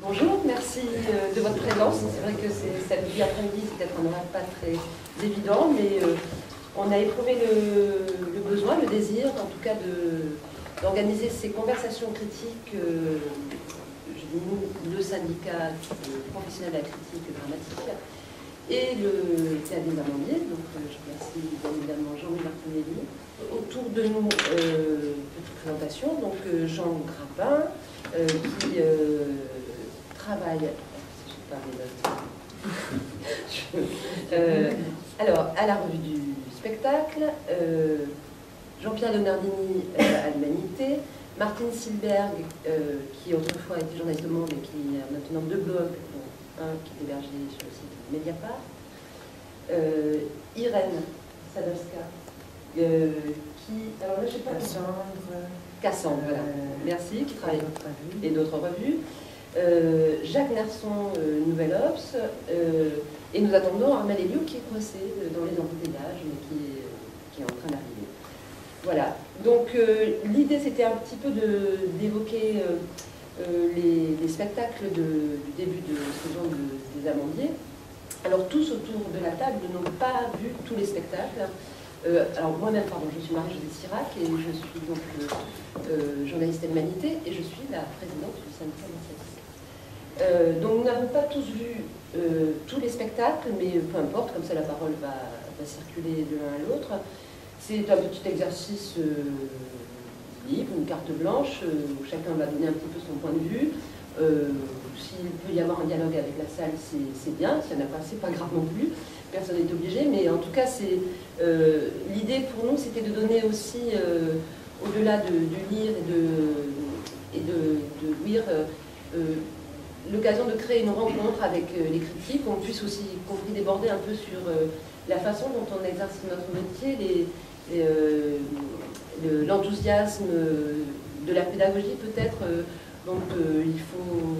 Bonjour, merci de votre présence. C'est vrai que c'est samedi après-midi, c'est peut-être un horaire pas très évident, mais on a éprouvé le besoin, le désir, en tout cas, d'organiser ces conversations critiques. Je dis nous, le syndicat professionnel de la critique dramatique et le théâtre des Amandiers. Donc je remercie bien évidemment Jean-Louis Martinelli. Autour de nous, petite présentation, donc Jean Grappin, qui travaille, je sais pas mes notes. Alors, à la revue du spectacle, Jean-Pierre Leonardini à l'Humanité, Martine Silberg, qui autrefois était journaliste de Monde et qui a maintenant 2 blogs, dont un qui est hébergé sur le site Mediapart, Irène Sadowska, qui, alors là je sais pas, Cassandre, voilà, merci, qui travaille et d'autres revues, Jacques Nerson, Nouvelle Obs, et nous attendons Armel Elliot qui est coincé dans les embouteillages, mais qui est en train d'arriver. Voilà, donc l'idée c'était un petit peu d'évoquer les spectacles du début de saison des Amandiers. Alors tous autour de la table n'ont pas vu tous les spectacles. Alors moi-même, pardon, je suis Marie-Josée Sirac et je suis donc journaliste à l'Humanité et je suis la présidente du syndicat d'initiative. Donc nous n'avons pas tous vu tous les spectacles, mais peu importe, comme ça la parole va circuler de l'un à l'autre. C'est un petit exercice libre, une carte blanche, où chacun va donner un petit peu son point de vue. S'il peut y avoir un dialogue avec la salle, c'est bien. S'il n'y en a pas, c'est pas grave non plus. Personne n'est obligé, mais en tout cas, l'idée pour nous, c'était de donner aussi, au-delà du lire et de lire, l'occasion de créer une rencontre avec les critiques, qu'on puisse aussi compris déborder un peu sur la façon dont on exerce notre métier, l'enthousiasme de la pédagogie peut-être, dont il faut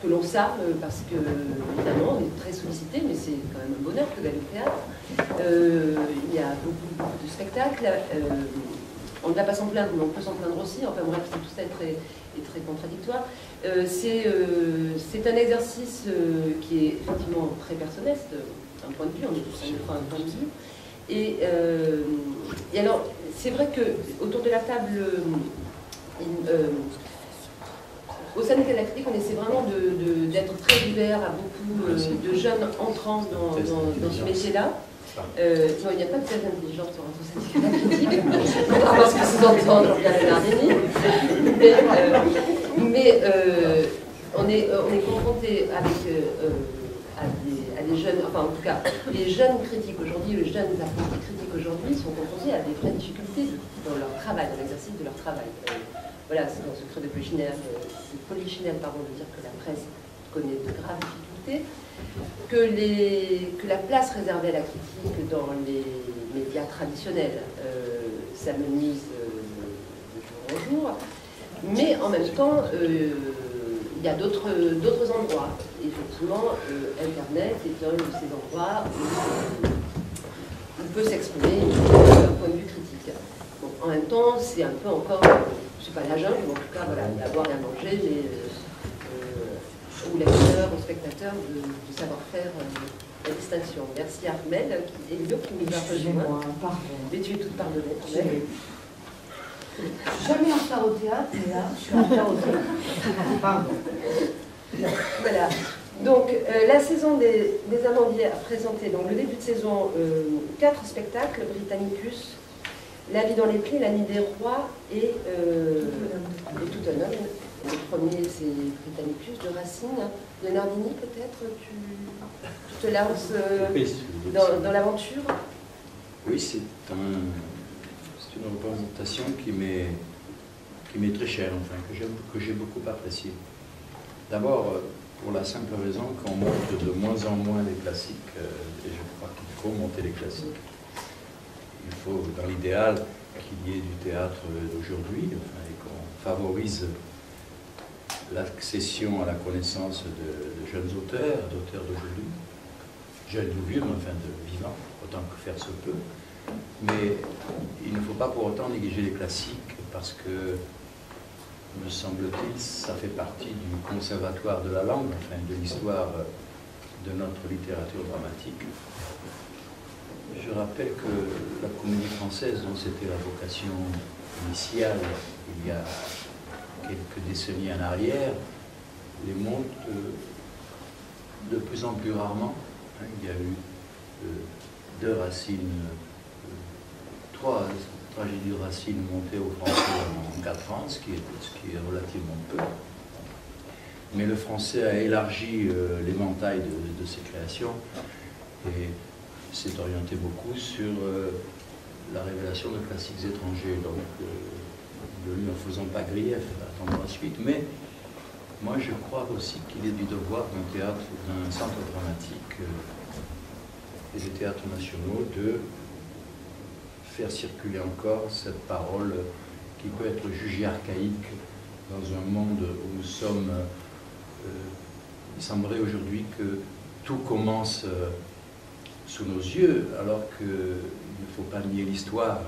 que l'on s'arme, parce que évidemment on est très sollicité, mais c'est quand même un bonheur que d'aller au théâtre. Il y a beaucoup de spectacles, on ne va pas s'en plaindre, mais on peut s'en plaindre aussi, enfin bref, tout ça est très contradictoire. C'est un exercice qui est effectivement très personnel, c'est un point de vue, on est tous un point de vue. Et alors, c'est vrai qu'autour de la table, au syndicat de la critique, on essaie vraiment d'être très ouvert à beaucoup de jeunes entrants dans ce métier-là. Non, il n'y a pas de telle intelligence au syndicat de la critique, contrairement à ce que sous-entend Jean-Pierre Leonardini. Mais on est confronté à des jeunes, enfin en tout cas, les jeunes critiques aujourd'hui, les jeunes apprentis critiques aujourd'hui sont confrontés à des vraies difficultés dans leur travail, dans l'exercice de leur travail. Voilà, c'est dans ce secret de Polichinelle, de dire que la presse connaît de graves difficultés, que la place réservée à la critique dans les médias traditionnels s'amenuise de jour en jour, mais en même temps, il y a d'autres endroits. Effectivement, Internet est un de ces endroits où on peut s'exprimer d'un point de vue critique. Bon, en même temps, c'est un peu encore, je ne sais pas la jungle, mais en tout cas, voilà, il y a à boire et à manger, mais aux lecteurs, aux spectateurs, de savoir faire la distinction. Merci Armel et Elio qui nous a rejoint. Mais tu es toute pardonnée. Je suis jamais en retard au théâtre, mais là, je suis en retard au théâtre. Pardon. Voilà. Donc, la saison des Amandiers a présenté, donc, le début de saison, 4 spectacles, Britannicus, La vie dans les plis, La nuit des rois et Tout un homme. Le premier, c'est Britannicus de Racine. Leonardini, peut-être, tu te lances dans l'aventure? Oui, c'est une représentation qui m'est très chère, enfin, que j'ai beaucoup appréciée. D'abord, pour la simple raison qu'on monte de moins en moins les classiques, et je crois qu'il faut monter les classiques. Il faut, dans l'idéal, qu'il y ait du théâtre d'aujourd'hui, enfin, et qu'on favorise l'accession à la connaissance de jeunes auteurs, d'auteurs d'aujourd'hui, jeunes ou vieux, mais enfin de vivants, autant que faire se peut. Mais il ne faut pas pour autant négliger les classiques, parce que me semble-t-il, ça fait partie du conservatoire de la langue, enfin de l'histoire de notre littérature dramatique. Je rappelle que la Comédie Française, dont c'était la vocation initiale il y a quelques décennies en arrière, les monte de plus en plus rarement. Il y a eu deux Racine, trois tragédies de Racine montées au français en 4 ans, ce qui est relativement peu. Mais le français a élargi l'éventail de ses créations et s'est orienté beaucoup sur la révélation de classiques étrangers, donc de lui en faisant pas grief, attendant la suite. Mais moi je crois aussi qu'il est du devoir d'un théâtre, d'un centre dramatique et des théâtres nationaux de faire circuler encore cette parole qui peut être jugée archaïque dans un monde où nous sommes... il semblerait aujourd'hui que tout commence sous nos yeux, alors qu'il ne faut pas nier l'histoire.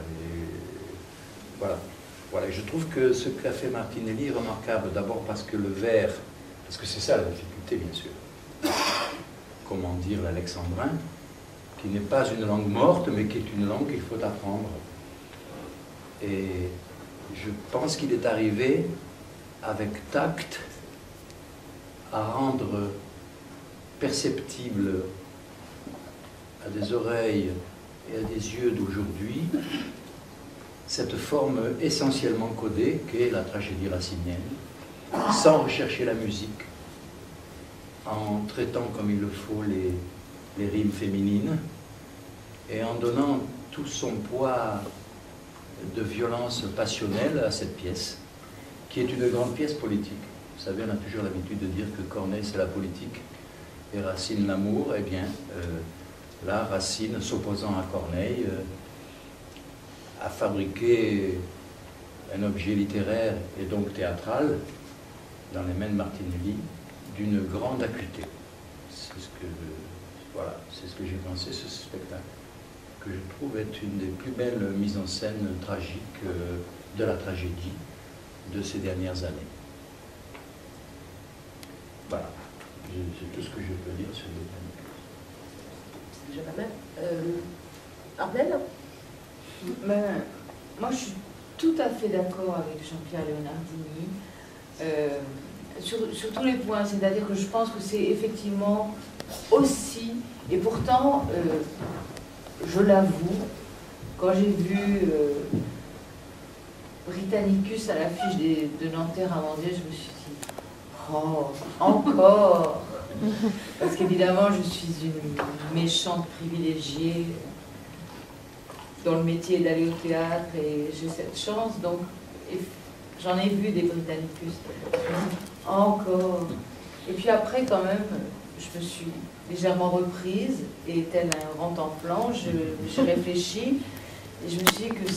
Voilà. Voilà. Et je trouve que ce qu'a fait Martinelli est remarquable, d'abord parce que le vers, parce que c'est ça la difficulté, bien sûr. Comment dire l'alexandrin, qui n'est pas une langue morte, mais qui est une langue qu'il faut apprendre. Et je pense qu'il est arrivé, avec tact, à rendre perceptible à des oreilles et à des yeux d'aujourd'hui cette forme essentiellement codée qu'est la tragédie racinienne, sans rechercher la musique, en traitant comme il le faut les rimes féminines et en donnant tout son poids de violence passionnelle à cette pièce, qui est une grande pièce politique. Vous savez, on a toujours l'habitude de dire que Corneille c'est la politique et Racine l'amour. Eh bien, là, Racine, s'opposant à Corneille, a fabriqué un objet littéraire et donc théâtral, dans les mains de Martinelli, d'une grande acuité. C'est ce que, voilà, c'est ce que j'ai pensé ce spectacle, que je trouve être une des plus belles mises en scène tragiques de la tragédie de ces dernières années. Voilà, c'est tout ce que je peux dire sur le thème. C'est déjà pas mal. Armelle ? Moi, je suis tout à fait d'accord avec Jean-Pierre Leonardini sur tous les points. C'est-à-dire que je pense que c'est effectivement aussi, et pourtant, je l'avoue, quand j'ai vu Britannicus à l'affiche de Nanterre à Vendée, je me suis dit, oh, encore. Parce qu'évidemment, je suis une méchante privilégiée dans le métier d'aller au théâtre et j'ai cette chance, donc j'en ai vu des Britannicus. Encore. Et puis après, quand même, je me suis légèrement reprise et tel un grand enfant, j'ai réfléchi et je me suis dit que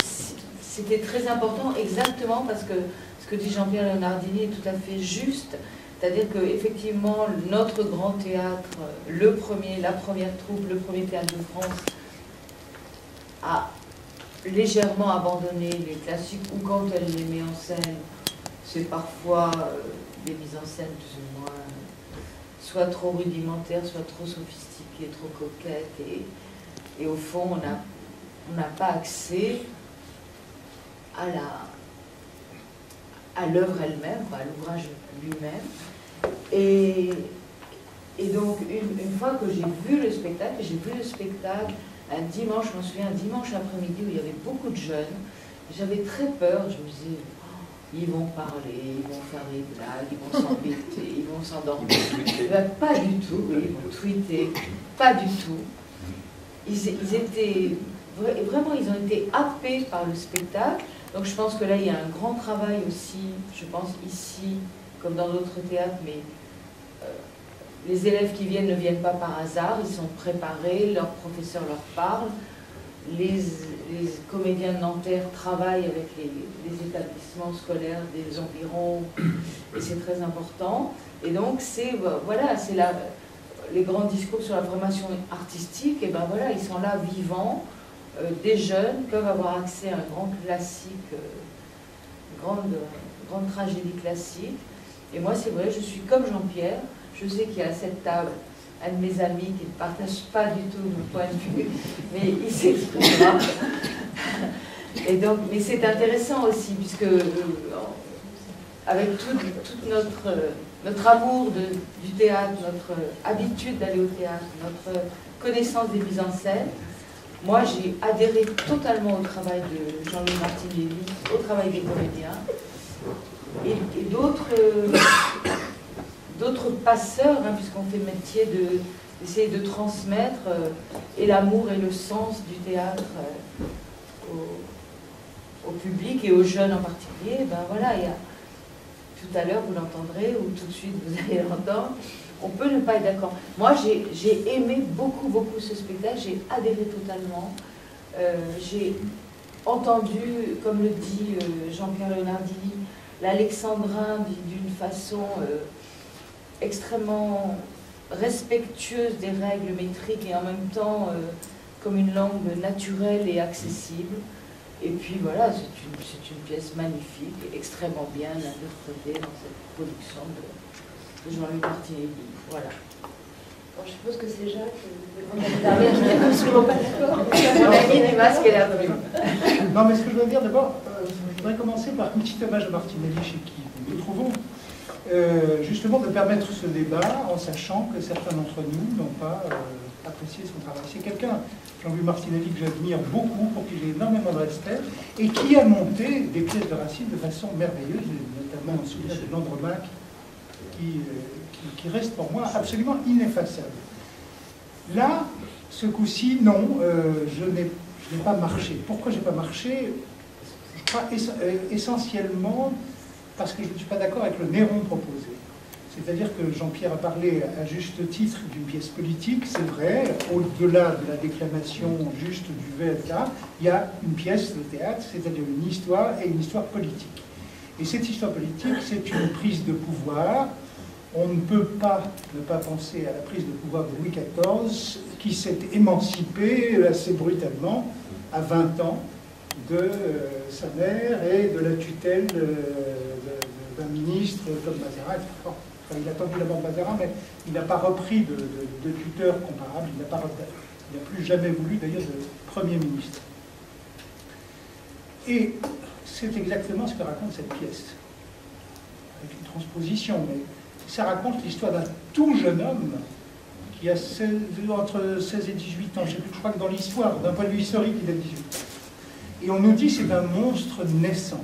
c'était très important, exactement parce que ce que dit Jean-Pierre Leonardini est tout à fait juste. C'est-à-dire qu'effectivement, notre grand théâtre, la première troupe, le premier théâtre de France, a légèrement abandonné les classiques, ou quand elle les met en scène, c'est parfois des mises en scène plus ou moins soit trop rudimentaires, soit trop sophistiquées, trop coquettes, et au fond, on n'a pas accès à l'œuvre elle-même, à l'ouvrage lui-même. Et donc, une fois que j'ai vu le spectacle, un dimanche, je m'en souviens, un dimanche après-midi où il y avait beaucoup de jeunes, j'avais très peur, je me disais, oh, ils vont parler, ils vont faire des blagues, ils vont s'embêter, ils vont s'endormir. Pas du tout, ils vont tweeter, pas du tout. Ils étaient, vraiment, ils ont été happés par le spectacle. Donc je pense que là, il y a un grand travail aussi, je pense ici, comme dans d'autres théâtres, mais les élèves qui viennent ne viennent pas par hasard, ils sont préparés, leurs professeurs leur parlent, les comédiens de Nanterre travaillent avec les établissements scolaires des environs, et c'est très important. Et donc, voilà, c'est les grands discours sur la formation artistique, et ben voilà, ils sont là vivants. Des jeunes peuvent avoir accès à un grand classique, grande grande tragédie classique. Et moi, c'est vrai, je suis comme Jean-Pierre. Je sais qu'il y a à cette table un de mes amis qui ne partage pas du tout mon point de vue, mais il s'exprimera. Et donc, mais c'est intéressant aussi, puisque avec tout notre amour du théâtre, notre habitude d'aller au théâtre, notre connaissance des mises en scène, moi j'ai adhéré totalement au travail de Jean-Louis Martinelli, au travail des comédiens, et d'autres passeurs, hein, puisqu'on fait le métier d'essayer de transmettre et l'amour et le sens du théâtre au public et aux jeunes en particulier. Ben voilà, il y a, tout à l'heure vous l'entendrez, ou tout de suite vous allez l'entendre, on peut ne pas être d'accord. Moi j'ai aimé beaucoup ce spectacle, j'ai adhéré totalement, j'ai entendu, comme le dit Jean-Pierre Leonardini, l'alexandrin d'une façon extrêmement respectueuse des règles métriques et en même temps comme une langue naturelle et accessible. Et puis voilà, c'est une pièce magnifique, et extrêmement bien interprétée dans cette production de Jean-Louis Martinelli. Voilà. Bon, je suppose que c'est Jacques, je n'étais absolument pas d'accord. On a mis du masque et la plume. Non, mais ce que je veux dire d'abord, je voudrais commencer par un petit hommage à Martinelli, chez qui nous nous trouvons, justement de permettre ce débat en sachant que certains d'entre nous n'ont pas apprécié son travail. C'est quelqu'un, Jean-Louis Martinelli, que j'admire beaucoup, pour qui j'ai énormément de respect, et qui a monté des pièces de Racine de façon merveilleuse, notamment on se souvient de l'Andromaque, qui reste pour moi absolument ineffaçable. Là, ce coup-ci, non, je n'ai pas marché. Pourquoi je n'ai pas marché? Je crois essentiellement parce que je ne suis pas d'accord avec le Néron proposé. C'est-à-dire que Jean-Pierre a parlé à juste titre d'une pièce politique, c'est vrai, au-delà de la déclamation juste du vers, etc., il y a une pièce de théâtre, c'est-à-dire une histoire et une histoire politique. Et cette histoire politique, c'est une prise de pouvoir. On ne peut pas ne pas penser à la prise de pouvoir de Louis XIV, qui s'est émancipé assez brutalement, à 20 ans, de sa mère et de la tutelle d'un ministre comme Mazarin, etc. Enfin, il a tendu la mort de Mazarin, mais il n'a pas repris de tuteur comparable, il n'a plus jamais voulu d'ailleurs de Premier ministre. Et c'est exactement ce que raconte cette pièce, avec une transposition, mais ça raconte l'histoire d'un tout jeune homme qui a entre 16 et 18 ans, je crois que dans l'histoire, d'un point de vue historique, il a 18 ans. Et on nous dit que c'est un monstre naissant.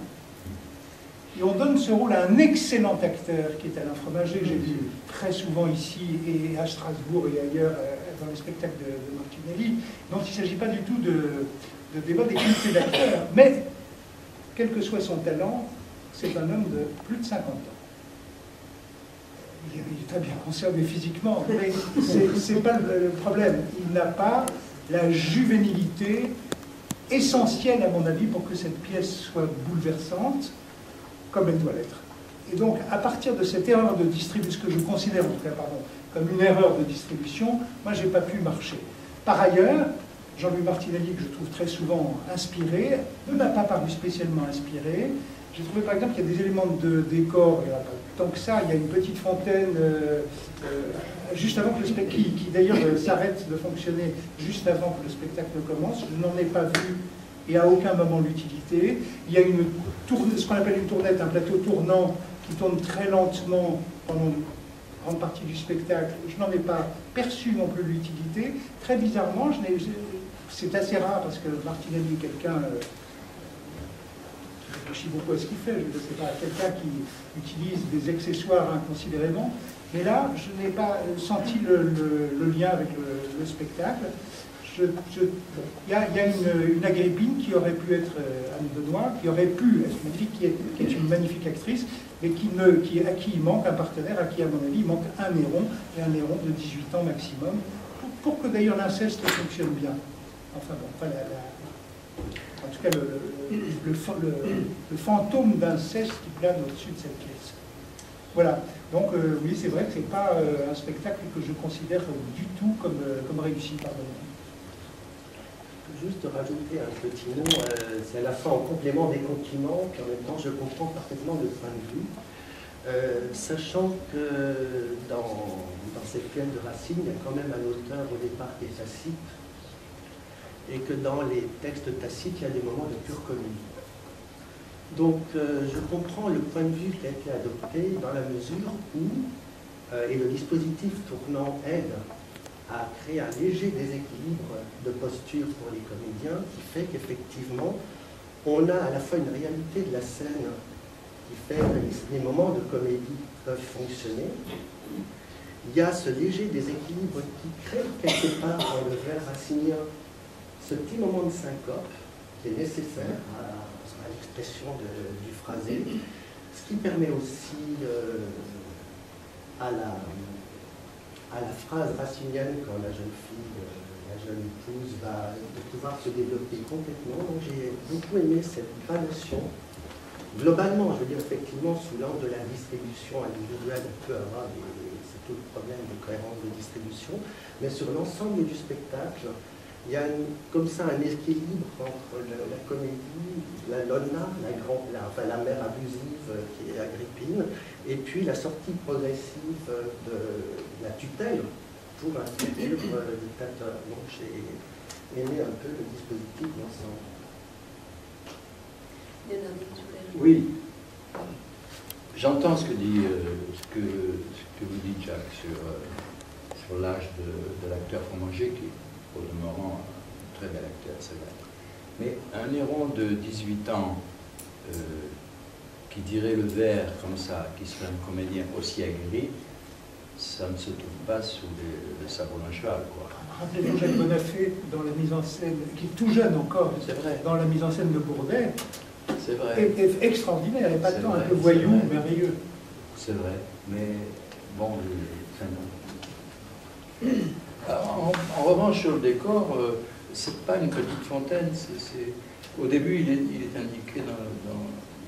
Et on donne ce rôle à un excellent acteur qui est Alain Fromager, j'ai vu très souvent ici et à Strasbourg et ailleurs dans les spectacles de Martinelli, dont il ne s'agit pas du tout de débat des qualités d'acteur, mais quel que soit son talent, c'est un homme de plus de 50 ans. Il est très bien conservé physiquement, mais ce n'est pas le problème. Il n'a pas la juvénilité essentielle, à mon avis, pour que cette pièce soit bouleversante, comme elle doit l'être. Et donc, à partir de cette erreur de distribution, ce que je considère en tout cas, pardon, comme une erreur de distribution, moi, je n'ai pas pu marcher. Par ailleurs, Jean-Louis Martinelli, que je trouve très souvent inspiré, ne m'a pas paru spécialement inspiré. J'ai trouvé par exemple qu'il y a des éléments de décor, il n'y en a pas tant que ça, il y a une petite fontaine juste avant que le spectacle, qui d'ailleurs s'arrête de fonctionner juste avant que le spectacle commence. Je n'en ai pas vu et à aucun moment l'utilité. Il y a ce qu'on appelle une tournette, un plateau tournant qui tourne très lentement pendant une grande partie du spectacle. Je n'en ai pas perçu non plus l'utilité. Très bizarrement, c'est assez rare parce que Martinelli est quelqu'un qui réfléchit beaucoup à ce qu'il fait. Je ne sais pas, quelqu'un qui utilise des accessoires inconsidérément. Mais là, je n'ai pas senti le lien avec le spectacle. Il y a une Agrippine qui aurait pu être Anne Benoît, qui aurait pu être magnifique, qui est une magnifique actrice, mais à qui il manque un partenaire, à qui, à mon avis, il manque un Néron, et un Néron de 18 ans maximum, pour que d'ailleurs l'inceste fonctionne bien. Enfin bon, en tout cas, le fantôme d'inceste qui plane au-dessus de cette pièce. Voilà. Donc, oui, c'est vrai que ce n'est pas un spectacle que je considère du tout comme réussi par le monde. Juste rajouter un petit mot, c'est à la fois en complément des compliments, puis en même temps je comprends parfaitement le point de vue, sachant que dans cette pièce de Racine, il y a quand même un auteur au départ qui est Tacite, et que dans les textes tacites, il y a des moments de pure comédie. Donc je comprends le point de vue qui a été adopté dans la mesure où, et le dispositif tournant aide à créer un léger déséquilibre de posture pour les comédiens, qui fait qu'effectivement, on a à la fois une réalité de la scène qui fait que les moments de comédie peuvent fonctionner. Il y a ce léger déséquilibre qui crée quelque part dans le vers racinien ce petit moment de syncope qui est nécessaire à l'expression du phrasé, ce qui permet aussi à la phrase racinienne quand la jeune fille, la jeune épouse va de pouvoir se développer complètement. Donc j'ai beaucoup aimé cette notion. Globalement, je veux dire effectivement, sous l'angle de la distribution individuelle, on peut avoir c'est tout le problème de cohérence de distribution, mais sur l'ensemble du spectacle, il y a comme ça un équilibre entre la comédie, la nonna, la mère abusive qui est Agrippine, et puis la sortie progressive de la tutelle pour un futur dictateur. Donc j'ai aimé un peu le dispositif d'ensemble. Oui, j'entends ce que vous dites, Jacques, sur l'âge de l'acteur Fromager, qui au demeurant un très bel acteur, c'est vrai. Mais un héron de 18 ans qui dirait le vers comme ça, qui serait un comédien aussi aguerri, ça ne se trouve pas sous le sabot d'un cheval, quoi. Rappelez-vous Jacques Bonafé dans la mise en scène, qui est tout jeune encore, dans la mise en scène de Bourdet, c'est vrai. Est extraordinaire, et pas tant un peu voyou, merveilleux. C'est vrai, mais bon, en revanche, sur le décor, c'est pas une petite fontaine. Au début, il est indiqué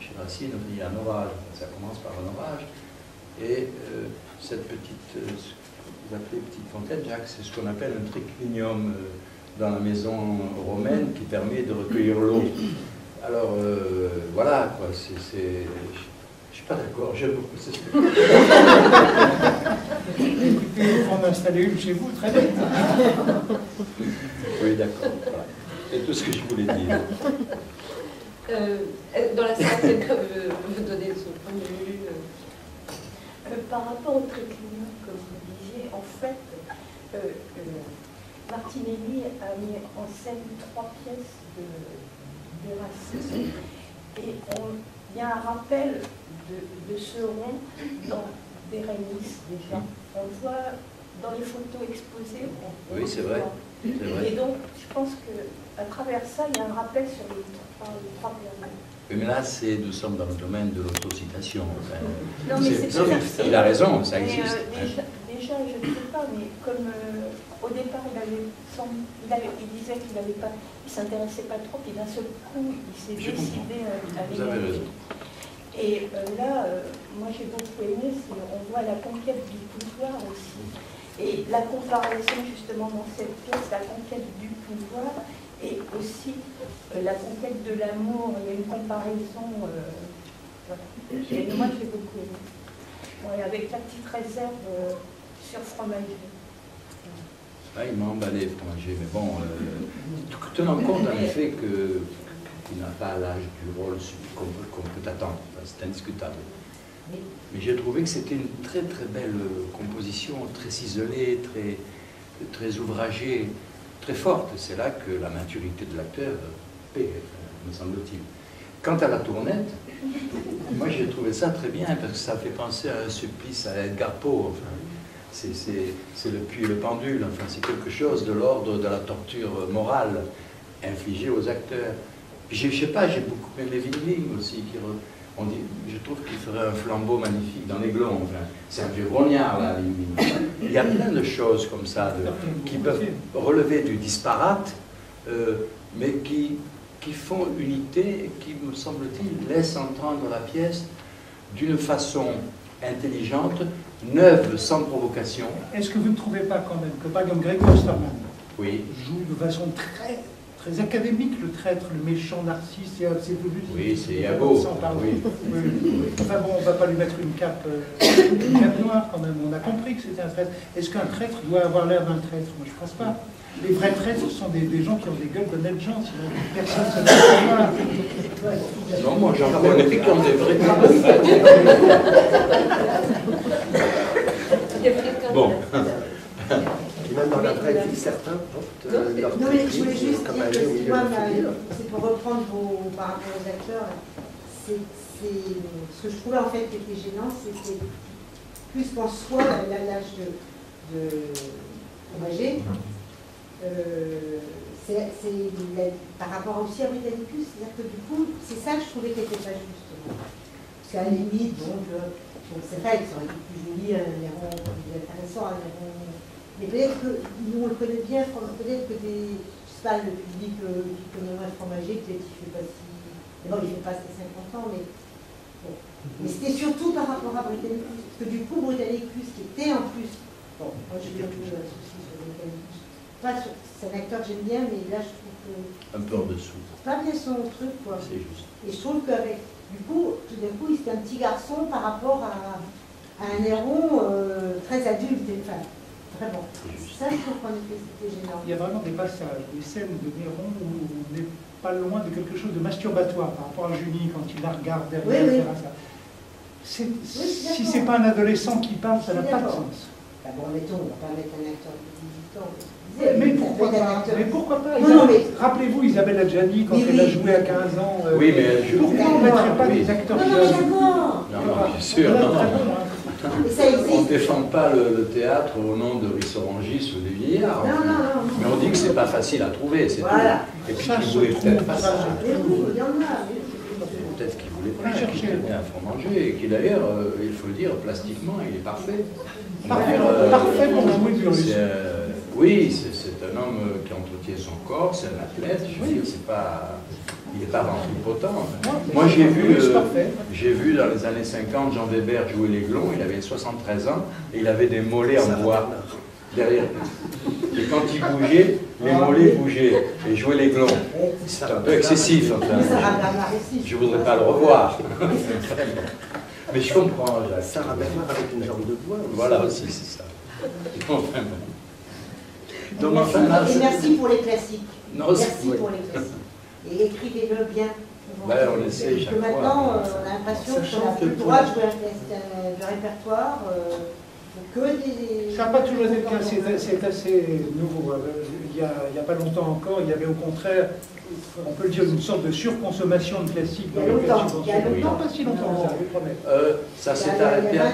chez Racine, il y a un orage, ça commence par un orage, et cette petite, ce que vous appelez petite fontaine, Jacques, c'est ce qu'on appelle un triclinium dans la maison romaine qui permet de recueillir l'eau. Alors, voilà, quoi, je suis pas d'accord, j'aime beaucoup ce spectacle. Écoutez, il faut en installer une chez vous, très bien. Oui, d'accord, voilà. C'est tout ce que je voulais dire. Dans la salle, quelqu'un veut donner son point de vue par rapport au triclinium, comme vous disiez, en fait, Martinelli a mis en scène 3 pièces de Racine. Et il y a un rappel de ce rond dans Bérénice déjà. On le voit dans les photos exposées. Oui, c'est vrai. Et donc, je pense qu'à travers ça, il y a un rappel sur les trois périodes. Oui, mais là, nous sommes dans le domaine de l'autocitation. Enfin, non, mais c'est il a raison, ça existe. Déjà, je ne sais pas, mais comme au départ, il disait qu'il ne s'intéressait pas trop, puis d'un seul coup, il s'est décidé à l'énergie. Et là, moi j'ai beaucoup aimé, on voit la conquête du pouvoir aussi. Et la comparaison justement dans cette pièce, la conquête du pouvoir et aussi la conquête de l'amour. Il y a une comparaison, voilà. Et moi j'ai beaucoup aimé. Ouais, avec la petite réserve sur Fromager. Ah, il m'a emballé, Fromager, mais bon, tenant compte en effet qu'il n'a pas l'âge du rôle qu'on peut attendre, c'est indiscutable. Mais j'ai trouvé que c'était une très très belle composition, très ciselée, très ouvragée, très forte. C'est là que la maturité de l'acteur paie, me semble-t-il. Quant à la tournette, moi j'ai trouvé ça très bien parce que ça fait penser à un supplice à Edgar Poe. Enfin, c'est le puits et le pendule, enfin, c'est quelque chose de l'ordre de la torture morale infligée aux acteurs. Puis je sais pas, j'ai beaucoup aimé Windling aussi, je trouve qu'il ferait un flambeau magnifique dans l'Aiglon. Enfin, c'est un vieux grognard là, Windling. Il y a plein de choses comme ça qui peuvent relever du disparate, mais qui font unité et qui, me semble-t-il, laissent entendre la pièce d'une façon intelligente, neuve, sans provocation. Est-ce que vous ne trouvez pas quand même que, par exemple, Greg Osterman joue de façon très très académique, le traître, le méchant, Narcisse, c'est devenu... Oui, c'est Iago. Oui. Enfin bon, on ne va pas lui mettre une cape noire quand même, on a compris que c'était un traître. Est-ce qu'un traître doit avoir l'air d'un traître? Moi je ne pense pas. Les vrais traîtres sont des gens qui ont des gueules d'honnêtes gens, sinon personne ne se laisse savoir. Non, moi j'en connais qui ont des vrais bon. Et même dans la vraie vie, certains portent leur non, mais je voulais technique juste comme dire aller que au milieu de la foule. c'est pour reprendre par rapport aux acteurs, ce que je trouvais en fait qui était gênant, c'était plus qu'en soi l'âge de Fromager, par rapport aussi à Britannicus, c'est-à-dire que du coup, c'est ça que je trouvais qui n'était pas juste. Parce qu'à la limite, c'est vrai que ça aurait été plus joli, un Néron plus intéressant, un Néron. Mais peut-être que nous on le connaît bien, peut-être que je sais pas, le public qui connaît moins Fromager, peut-être qu'il ne fait pas si. D'abord, il ne fait pas ses 50 ans, mais bon. Mais c'était surtout par rapport à Britannicus. Parce que du coup, Britannicus, qui était en plus. Bon, moi je vais un peu un souci sur Britannicus. C'est un acteur que j'aime bien, mais là je trouve que. Un peu en dessous. C'est pas bien son truc, quoi. C'est juste. Et je trouve qu'avec. Du coup, tout d'un coup, il était un petit garçon par rapport à un Néron très adulte. Enfin, vraiment. Ça, je trouve qu'en effet, c'était gênant. Il y a vraiment des passages, des scènes de Néron où on n'est pas loin de quelque chose de masturbatoire par rapport à Julie quand il la regarde derrière, oui, etc. Si c'est pas un adolescent qui parle, ça n'a pas de sens. D'abord, mettons, on ne va pas mettre un acteur de 18 ans. Mais pourquoi pas Non, mais... Rappelez-vous Isabelle Adjani quand elle a joué à 15 ans. Oui, mais elle joue. Pourquoi on ne mettrait pas des acteurs jeunes? Non, bien sûr. On ne défend pas le théâtre au nom de Rissorangis ou des vieillards. Mais on dit que c'est pas facile à trouver, c'est voilà. tout. Et puis qu'il voulait peut-être pas ça. Il Peut-être qu'il voulait pas chercher un Fromager, et qui d'ailleurs, il faut le dire, plastiquement, il est parfait. Parfait pour jouer du russe. Oui, c'est un homme qui entretient son corps, c'est un athlète, je veux dire, c'est pas... Il n'est pas ventripotent. Moi, j'ai vu dans les années 50 Jean Weber jouer les Glons, il avait 73 ans, et il avait des mollets en bois derrière. Et quand il bougeait, les mollets bougeaient, et jouer les Glons. C'est un peu excessif, enfin. Je ne voudrais pas le revoir. Mais je comprends, Jacques. Sarah Bernard avec une jambe de bois. Voilà aussi, c'est ça. Enfin, donc, et merci pour les classiques. Non, merci pour les classiques. Et écrivez-le bien. Ben, on essaie chaque fois. Maintenant, on a l'impression qu'on n'a plus le droit de jouer du répertoire. Que des... Ça n'a pas toujours été le cas, c'est assez nouveau. Il n'y a pas longtemps encore, il y avait au contraire, on peut le dire, une sorte de surconsommation de classiques. Il y a longtemps. Pas si longtemps, ça, je vous promets. Ça s'est arrêté à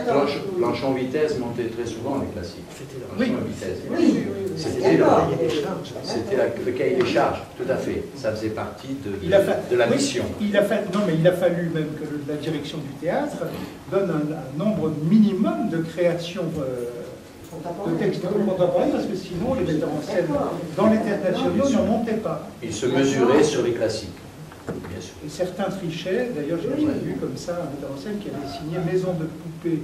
Planchon Vitesse, montait très souvent les classiques. C'était Planchon Vitesse. Oui, c'était le cahier des charges, tout à fait. Ça faisait partie de la mission. Il a fallu même que la direction du théâtre donne un nombre minimum de créations de textes contemporains, parce que sinon les metteurs en scène dans les théâtres nationaux n'en montaient pas. Ils se mesuraient sur les classiques, bien sûr. Et certains trichaient, d'ailleurs j'ai déjà vu comme ça un metteur en scène qui avait signé Maison de poupée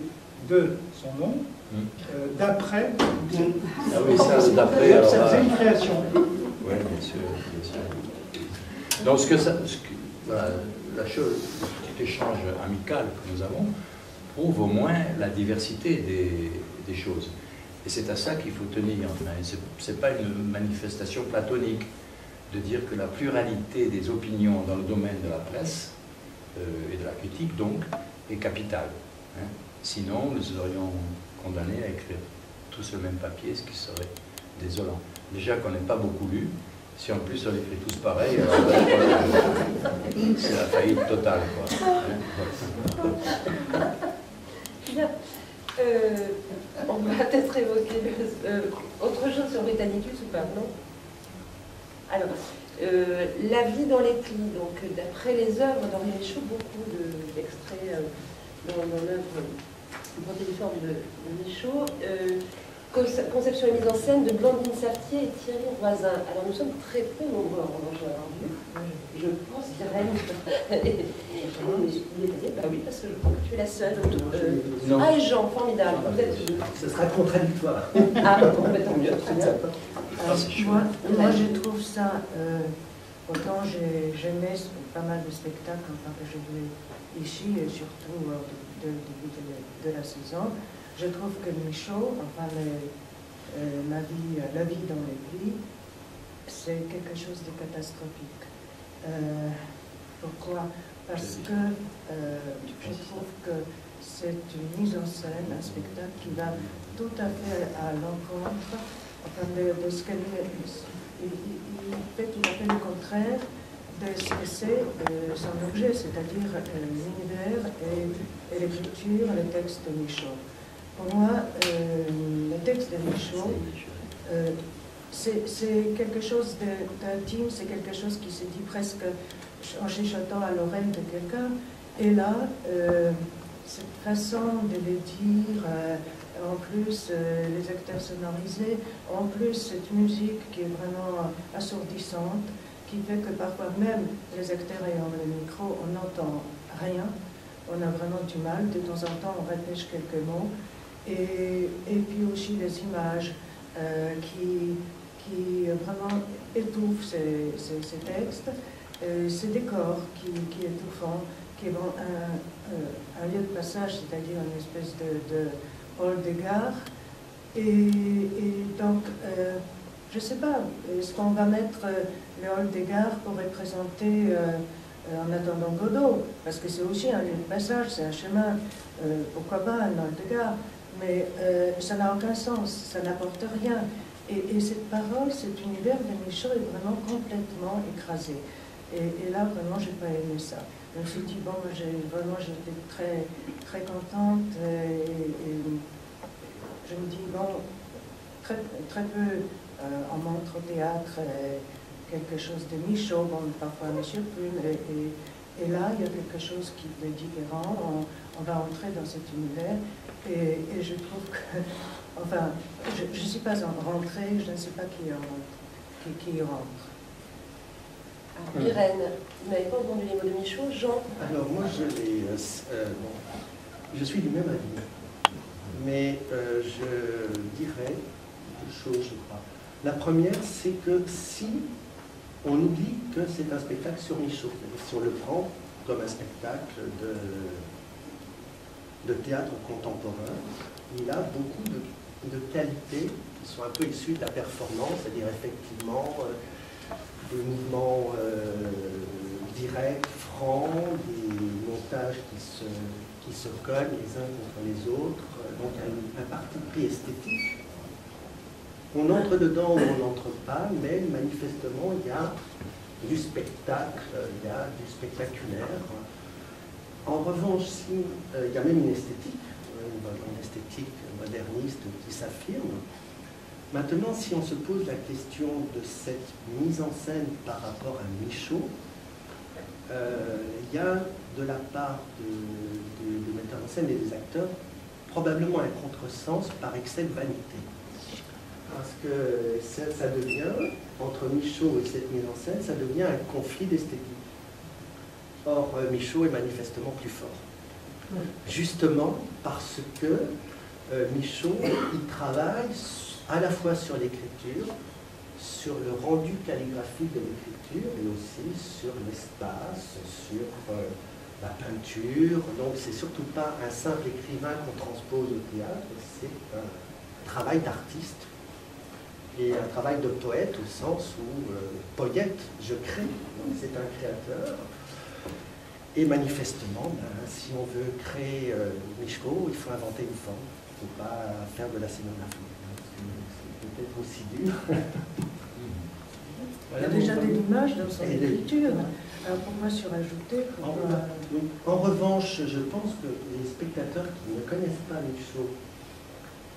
de son nom, d'après. Ah oui, ça d'après. Ça faisait une création. Oui, bien sûr, bien sûr. Donc la chose, le petit échange amical que nous avons prouve au moins la diversité des choses. Et c'est à ça qu'il faut tenir. Enfin, ce n'est pas une manifestation platonique de dire que la pluralité des opinions dans le domaine de la presse et de la critique, donc, est capitale. Hein. Sinon, nous serions condamnés à écrire tous le même papier, ce qui serait désolant. Déjà qu'on n'est pas beaucoup lu, si en plus on écrit tous pareil, c'est la faillite totale, quoi. Hein. Bien. On va peut-être évoquer autre chose sur Britannicus ou pas, non? Alors, la vie dans les plis, donc d'après les œuvres d'Henri Michaud, beaucoup d'extraits dans l'œuvre Protéiforme de Michaud, conception et mise en scène de Blandine Sartier et Thierry Roisin. Alors nous sommes très peu nombreux en revanche à l'avoir vu. Je pense qu'il y a bah oui, parce que je crois que tu es la seule. Ah, et Jean, formidable. Ce sera contradictoire. Ah, bon, tant mieux. Moi, je trouve ça Pourtant, j'aimais pas mal de spectacles que j'ai vus ici, et surtout au début de la saison. Je trouve que Michaud, la vie dans les plis, c'est quelque chose de catastrophique. Pourquoi? Parce que je trouve que c'est une mise en scène, un spectacle qui va tout à fait à l'encontre de ce qu'elle il fait tout à fait le contraire de ce que c'est son objet, c'est-à-dire l'univers et l'écriture, le texte de Michaud. Pour moi, le texte de Michaud, c'est quelque chose d'intime, c'est quelque chose qui se dit presque en chuchotant à l'oreille de quelqu'un. Et là, cette façon de le dire, en plus les acteurs sonorisés, en plus cette musique qui est vraiment assourdissante, qui fait que parfois même les acteurs ayant le micro, on n'entend rien, on a vraiment du mal, de temps en temps on repêche quelques mots, et puis aussi les images qui vraiment étouffent ces textes, ces décors qui étouffent, qui est un lieu de passage, c'est-à-dire une espèce de hall de gare. Et donc, je ne sais pas, est-ce qu'on va mettre le hall des gares pour représenter en attendant Godot? Parce que c'est aussi un lieu de passage, c'est un chemin, pourquoi pas un hall de gare? Mais ça n'a aucun sens, ça n'apporte rien. Et cette parole, cet univers de Michaud est vraiment complètement écrasé. Et là, vraiment, je n'ai pas aimé ça. Je me suis dit, bon, j'étais très, très contente. Et je me dis, bon, très peu, on montre au théâtre quelque chose de Michaud, bon, parfois Monsieur Plume. Et là, il y a quelque chose qui est différent. On va entrer dans cet univers. Et je trouve que, enfin, je ne suis pas rentrée, je ne sais pas qui y rentre. Irène, vous n'avez pas entendu les mots de Michaud, Jean? Alors moi je suis du même avis, mais je dirais deux choses, je crois. La première, c'est que si on oublie que c'est un spectacle sur Michaud, si on le prend comme un spectacle de théâtre contemporain, il a beaucoup de qualités qui sont un peu issues de la performance, c'est-à-dire effectivement des mouvements directs, francs, des montages qui se collent les uns contre les autres, donc un parti pris esthétique. On entre dedans ou on n'entre pas, mais manifestement il y a du spectacle, il y a du spectaculaire. En revanche, il y a même une esthétique moderniste qui s'affirme. Maintenant, si on se pose la question de cette mise en scène par rapport à Michaud, il y a de la part du metteur en scène et des acteurs probablement un contresens par excès de vanité. Parce que ça devient, entre Michaud et cette mise en scène, ça devient un conflit d'esthétique. Or, Michaud est manifestement plus fort. Justement parce que Michaud, il travaille à la fois sur l'écriture, sur le rendu calligraphique de l'écriture, et aussi sur l'espace, sur la peinture. Donc c'est surtout pas un simple écrivain qu'on transpose au théâtre, c'est un travail d'artiste et un travail de poète au sens où poète, je crée, donc c'est un créateur. Et manifestement, si on veut créer Michaud, il faut inventer une forme, il ne faut pas faire de la scénographie. C'est peut-être aussi dur. Il y a déjà de l'image dans son écriture. Alors pourquoi surajouter En revanche, je pense que les spectateurs qui ne connaissent pas Michaud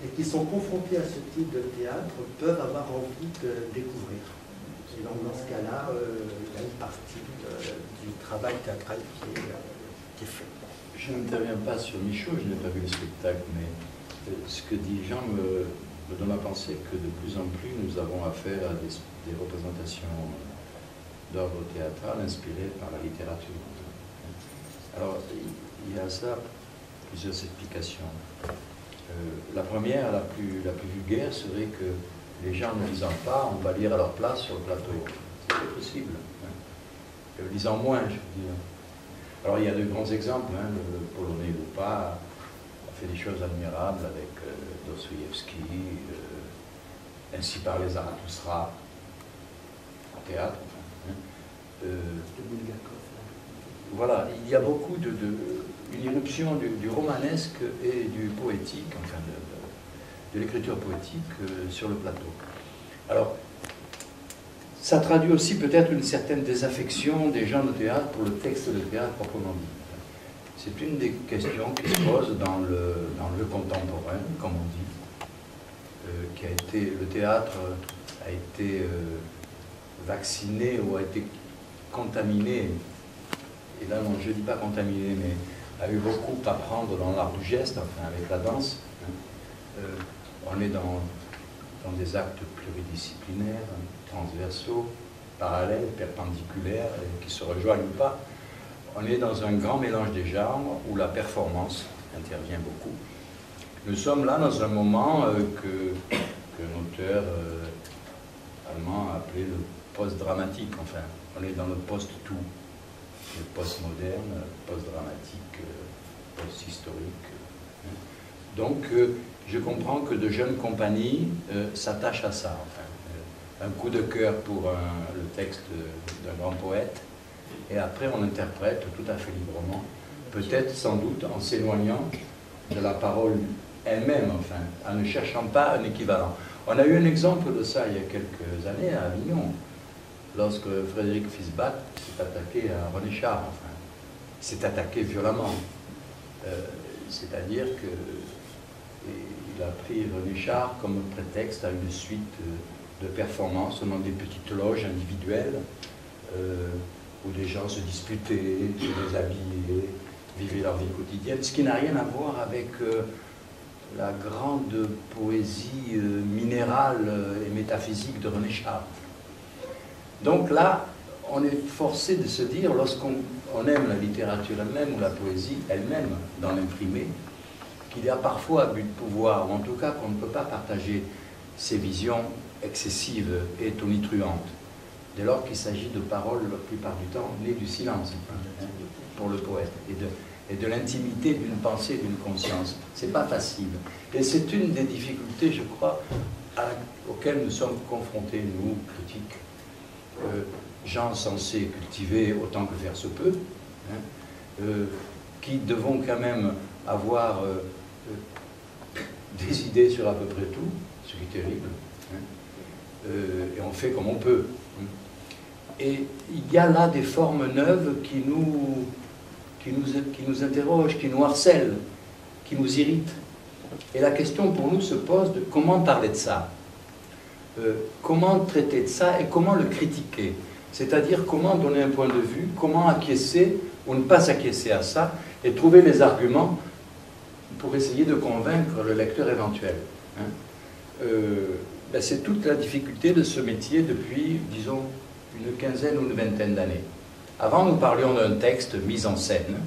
et qui sont confrontés à ce type de théâtre peuvent avoir envie de découvrir. Et donc dans ce cas-là, il y a une partie du travail théâtral qui est fait. Je n'interviens pas sur Michaud, je n'ai pas vu le spectacle, mais ce que dit Jean me donne à penser que de plus en plus nous avons affaire à des représentations d'œuvres théâtrales inspirées par la littérature. Alors, il y a à ça plusieurs explications. La première, la plus vulgaire, serait que les gens ne lisant pas, on va lire à leur place sur le plateau. C'est possible. lisant moins, je veux dire. Alors il y a de grands exemples, hein, le Polonais Lupa a fait des choses admirables avec Dostoïevski, Ainsi parlait Zarathustra, en théâtre, enfin. Hein. Voilà, il y a beaucoup une irruption du romanesque et du poétique, enfin de l'écriture poétique sur le plateau. Alors, ça traduit aussi peut-être une certaine désaffection des gens de théâtre pour le texte de théâtre proprement dit. C'est une des questions qui se pose dans le contemporain, comme on dit, qui a été, le théâtre a été vacciné ou a été contaminé, et là non, je ne dis pas contaminé, mais a eu beaucoup à prendre dans l'art du geste, enfin avec la danse. Hein. On est dans des actes pluridisciplinaires, transversaux, parallèles, perpendiculaires, qui se rejoignent ou pas. On est dans un grand mélange des genres où la performance intervient beaucoup. Nous sommes là dans un moment qu'un auteur allemand a appelé le post-dramatique. Enfin, on est dans le post-tout, le post-moderne, post-dramatique, post-historique. Donc, je comprends que de jeunes compagnies s'attachent à ça. Enfin, un coup de cœur pour le texte d'un grand poète, et après on interprète tout à fait librement, peut-être sans doute en s'éloignant de la parole elle-même, enfin, en ne cherchant pas un équivalent. On a eu un exemple de ça il y a quelques années à Avignon, lorsque Frédéric Fisbach s'est attaqué à René Char, enfin, s'est attaqué violemment. C'est-à-dire qu'il a pris René Char comme prétexte à une suite de performances dans des petites loges individuelles où des gens se disputaient, se déshabillaient, vivaient leur vie quotidienne, ce qui n'a rien à voir avec la grande poésie minérale et métaphysique de René Char. Donc là, on est forcé de se dire, lorsqu'on aime la littérature elle-même ou la poésie elle-même dans l'imprimé, qu'il y a parfois abus de pouvoir, ou en tout cas qu'on ne peut pas partager ces visions excessives et tonitruantes, dès lors qu'il s'agit de paroles, la plupart du temps, nées du silence, hein, pour le poète, et de l'intimité d'une pensée, d'une conscience. C'est pas facile. Et c'est une des difficultés, je crois, auxquelles nous sommes confrontés, nous, critiques, gens censés cultiver autant que faire se peut, hein, qui devons quand même avoir des idées sur à peu près tout, ce qui est terrible, hein, et on fait comme on peut. Hein. Et il y a là des formes neuves qui nous interrogent, qui nous harcèlent, qui nous irritent. Et la question pour nous se pose de comment parler de ça, comment traiter de ça et comment le critiquer. C'est-à-dire comment donner un point de vue, comment acquiescer ou ne pas s'acquiescer à ça et trouver les arguments pour essayer de convaincre le lecteur éventuel. Hein. Ben c'est toute la difficulté de ce métier depuis, disons, une quinzaine ou une vingtaine d'années. Avant, nous parlions d'un texte mis en scène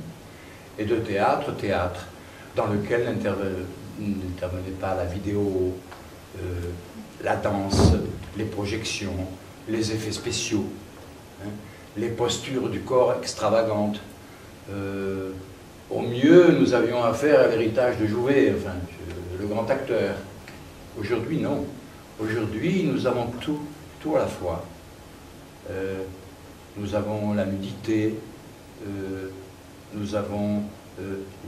et de théâtre, dans lequel n'intervenait pas la vidéo, la danse, les projections, les effets spéciaux, hein, les postures du corps extravagantes. Au mieux, nous avions affaire à l'héritage de Jouvet, enfin, le grand acteur. Aujourd'hui, non. Aujourd'hui, nous avons tout à la fois. Nous avons la nudité, nous avons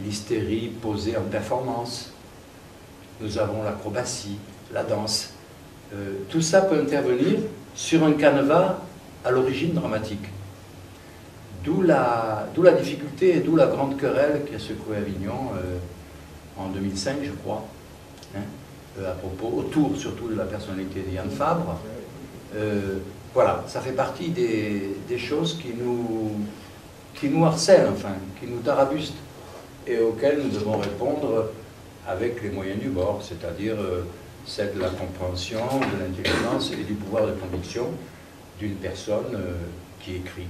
l'hystérie posée en performance, nous avons l'acrobatie, la danse. Tout ça peut intervenir sur un canevas à l'origine dramatique. D'où la difficulté et d'où la grande querelle qui a secoué Avignon en 2005, je crois, hein, à propos, autour surtout de la personnalité de Yann Fabre. Voilà, ça fait partie des choses qui nous harcèlent, enfin, qui nous tarabustent, et auxquelles nous devons répondre avec les moyens du bord, c'est-à-dire celle de la compréhension, de l'intelligence et du pouvoir de conviction d'une personne qui écrit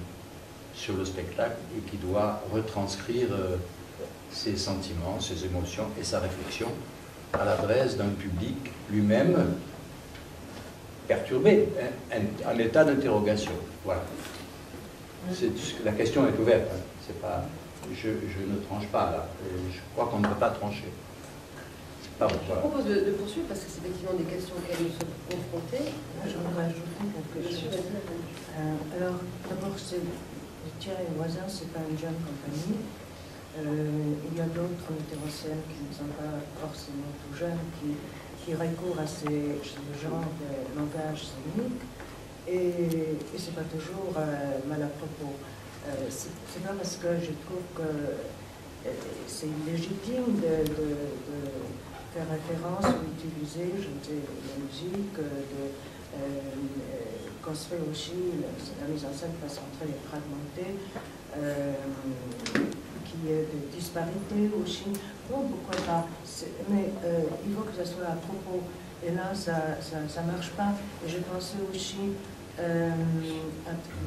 sur le spectacle et qui doit retranscrire ses sentiments, ses émotions et sa réflexion à l'adresse d'un public lui-même perturbé, en état d'interrogation. Voilà. La question est ouverte. Hein. C'est pas, je ne tranche pas là. Je crois qu'on ne peut pas trancher. Pardon, je propose de poursuivre parce que c'est effectivement des questions auxquelles nous sommes confrontés. Je voudrais ajouter quelque chose. Alors, d'abord, Thierry Voisin, c'est pas une jeune compagnie. Il y a d'autres metteurs en scène qui ne sont pas forcément tout jeunes, qui recourent à ce genre de langage scénique. Et c'est pas toujours mal à propos. C'est pas parce que je trouve que c'est illégitime de faire référence ou utiliser, je ne sais, la musique, qu'on se fait aussi, la mise en scène de façon très fragmentée, qui est de disparité aussi. Bon, pourquoi pas, mais il faut que ça soit à propos. Et là, ça ne marche pas. Et je pensais aussi,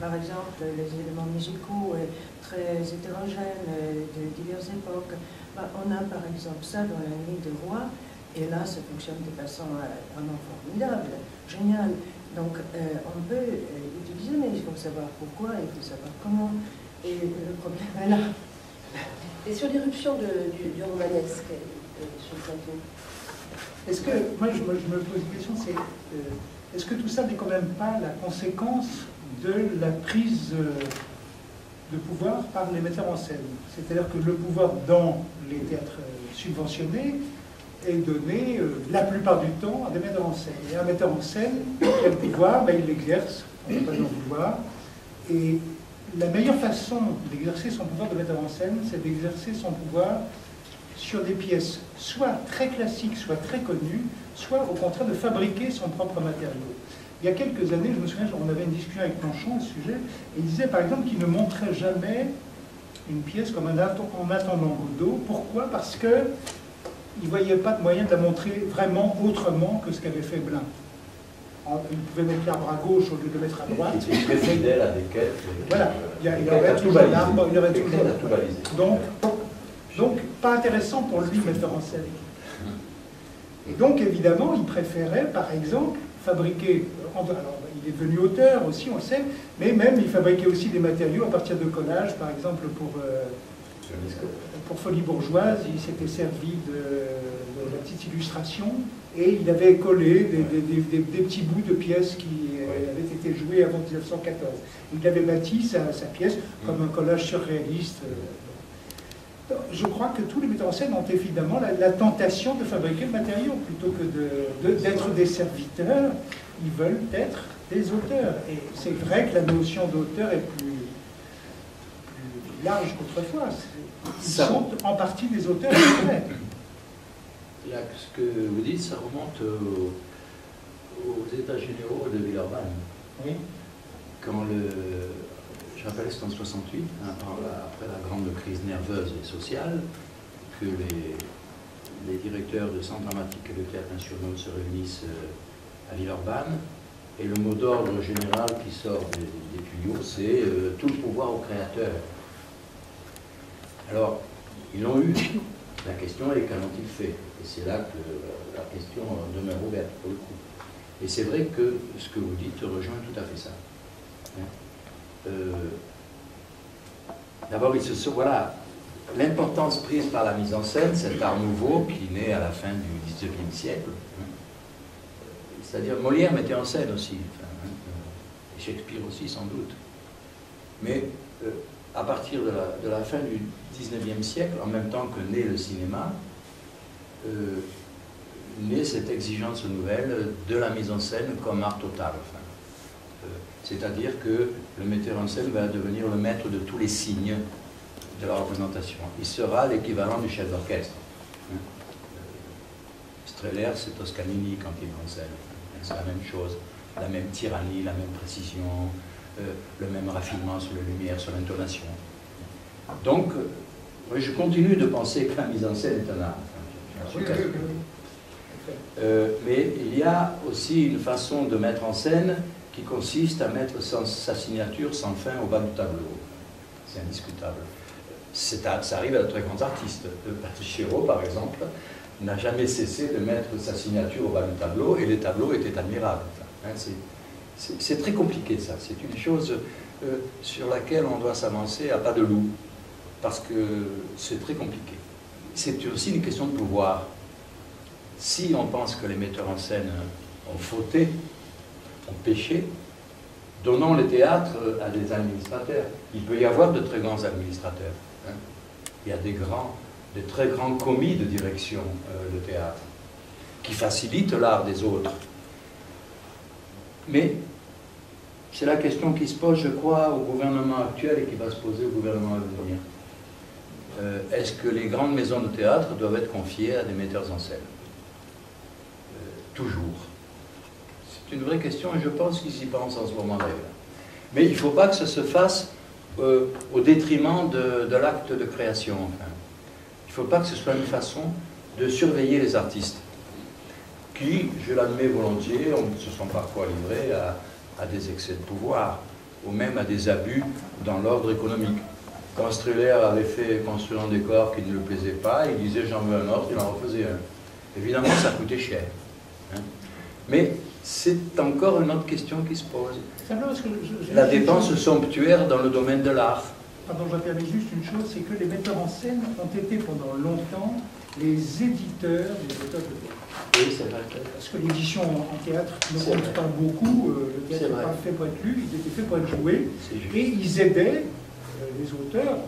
par exemple, les éléments musicaux très hétérogènes de diverses époques. On a par exemple ça dans La Nuit des Rois, et là ça fonctionne de façon vraiment formidable, génial. Donc on peut utiliser, mais il faut savoir pourquoi, il faut savoir comment, et le problème est là. Et sur l'irruption du romanesque sur le plateau, est-ce que, moi je me pose une question, c'est est-ce que tout ça n'est quand même pas la conséquence de la prise de pouvoir par les metteurs en scène? C'est-à-dire que le pouvoir dans les théâtres subventionnés est donné la plupart du temps à des metteurs en scène. Et un metteur en scène, qui a le pouvoir, il l'exerce, on ne peut pas en vouloir. Et la meilleure façon d'exercer son pouvoir de metteur en scène, c'est d'exercer son pouvoir sur des pièces soit très classiques, soit très connues, soit au contraire de fabriquer son propre matériau. Il y a quelques années, je me souviens, on avait une discussion avec Planchon à ce sujet, et il disait par exemple qu'il ne montrait jamais une pièce comme En attendant Godot. Pourquoi? Parce qu'il ne voyait pas de moyen de la montrer vraiment autrement que ce qu'avait fait Blin. Il pouvait mettre l'arbre à gauche au lieu de le mettre à droite. Il était très fidèle à des quêtes. Voilà, il aurait toujours l'arbre, il aurait toujours l'arbre. Donc, pas intéressant pour lui, metteur en scène. Et donc, évidemment, il préférait, par exemple, fabriquer... Alors, il est devenu auteur aussi, on le sait, mais même, il fabriquait aussi des matériaux à partir de collages. Par exemple, pour Folie Bourgeoise, il s'était servi de la petite illustration, et il avait collé des petits bouts de pièces qui avaient été jouées avant 1914. Il avait bâti sa pièce comme un collage surréaliste. Je crois que tous les metteurs en scène ont évidemment la tentation de fabriquer le matériau plutôt que d'être des serviteurs. Ils veulent être des auteurs. Et c'est vrai que la notion d'auteur est plus large qu'autrefois. Ils sont en partie des auteurs. Là, ce que vous dites, ça remonte aux États généraux de Villeurbanne. Oui. Quand je rappelle, c'est en 68, après la grande crise nerveuse et sociale, que les directeurs de centres dramatiques et de théâtre nationaux se réunissent à Villeurbanne, et le mot d'ordre général qui sort des tuyaux, c'est tout le pouvoir au créateur. Alors, ils l'ont eu. La question est, qu'en ont-ils fait? Et c'est là que la question demeure ouverte, pour le coup. Et c'est vrai que ce que vous dites rejoint tout à fait ça. D'abord, voilà, l'importance prise par la mise en scène, cet art nouveau qui naît à la fin du XIXe siècle. C'est-à-dire, Molière mettait en scène aussi, et Shakespeare aussi sans doute. Mais à partir de la fin du XIXe siècle, en même temps que naît le cinéma, naît cette exigence nouvelle de la mise en scène comme art total. C'est-à-dire que le metteur en scène va devenir le maître de tous les signes de la représentation. Il sera l'équivalent du chef d'orchestre. Strehler, c'est Toscanini quand il met en scène. C'est la même chose, la même tyrannie, la même précision, le même raffinement sur les lumières, sur l'intonation. Donc, je continue de penser que la mise en scène est un art. Mais il y a aussi une façon de mettre en scène qui consiste à mettre sa signature sans fin au bas du tableau. C'est indiscutable. Ça arrive à de très grands artistes. Patrice Chéreau, par exemple, n'a jamais cessé de mettre sa signature au bas du tableau, et les tableaux étaient admirables. C'est très compliqué, ça. C'est une chose sur laquelle on doit s'avancer à pas de loup, parce que c'est très compliqué. C'est aussi une question de pouvoir. Si on pense que les metteurs en scène ont fauté, ont péché, donnons le théâtre à des administrateurs. Il peut y avoir de très grands administrateurs. Hein. Il y a de très grands commis de direction de théâtre, qui facilitent l'art des autres. Mais c'est la question qui se pose, je crois, au gouvernement actuel et qui va se poser au gouvernement à venir. Est-ce que les grandes maisons de théâtre doivent être confiées à des metteurs en scène? Toujours. C'est une vraie question et je pense qu'ils y pensent en ce moment d'ailleurs. Mais il ne faut pas que ça se fasse au détriment de l'acte de création. Enfin. Il ne faut pas que ce soit une façon de surveiller les artistes qui, je l'admets volontiers, se sont parfois livrés à des excès de pouvoir ou même à des abus dans l'ordre économique. Quand Strehler avait fait construire un décor qui ne lui plaisait pas, il disait j'en veux un autre, il en refaisait un. Évidemment, ça coûtait cher. Hein. Mais c'est encore une autre question qui se pose. La dépense somptuaire dans le domaine de l'art. Pardon, je permets juste une chose, c'est que les metteurs en scène ont été pendant longtemps les éditeurs des auteurs de théâtre. Oui, c'est vrai. Parce que l'édition en théâtre ne compte pas beaucoup, le théâtre n'est pas fait pour être lu, il était fait pour être joué, et ils aidaient les auteurs,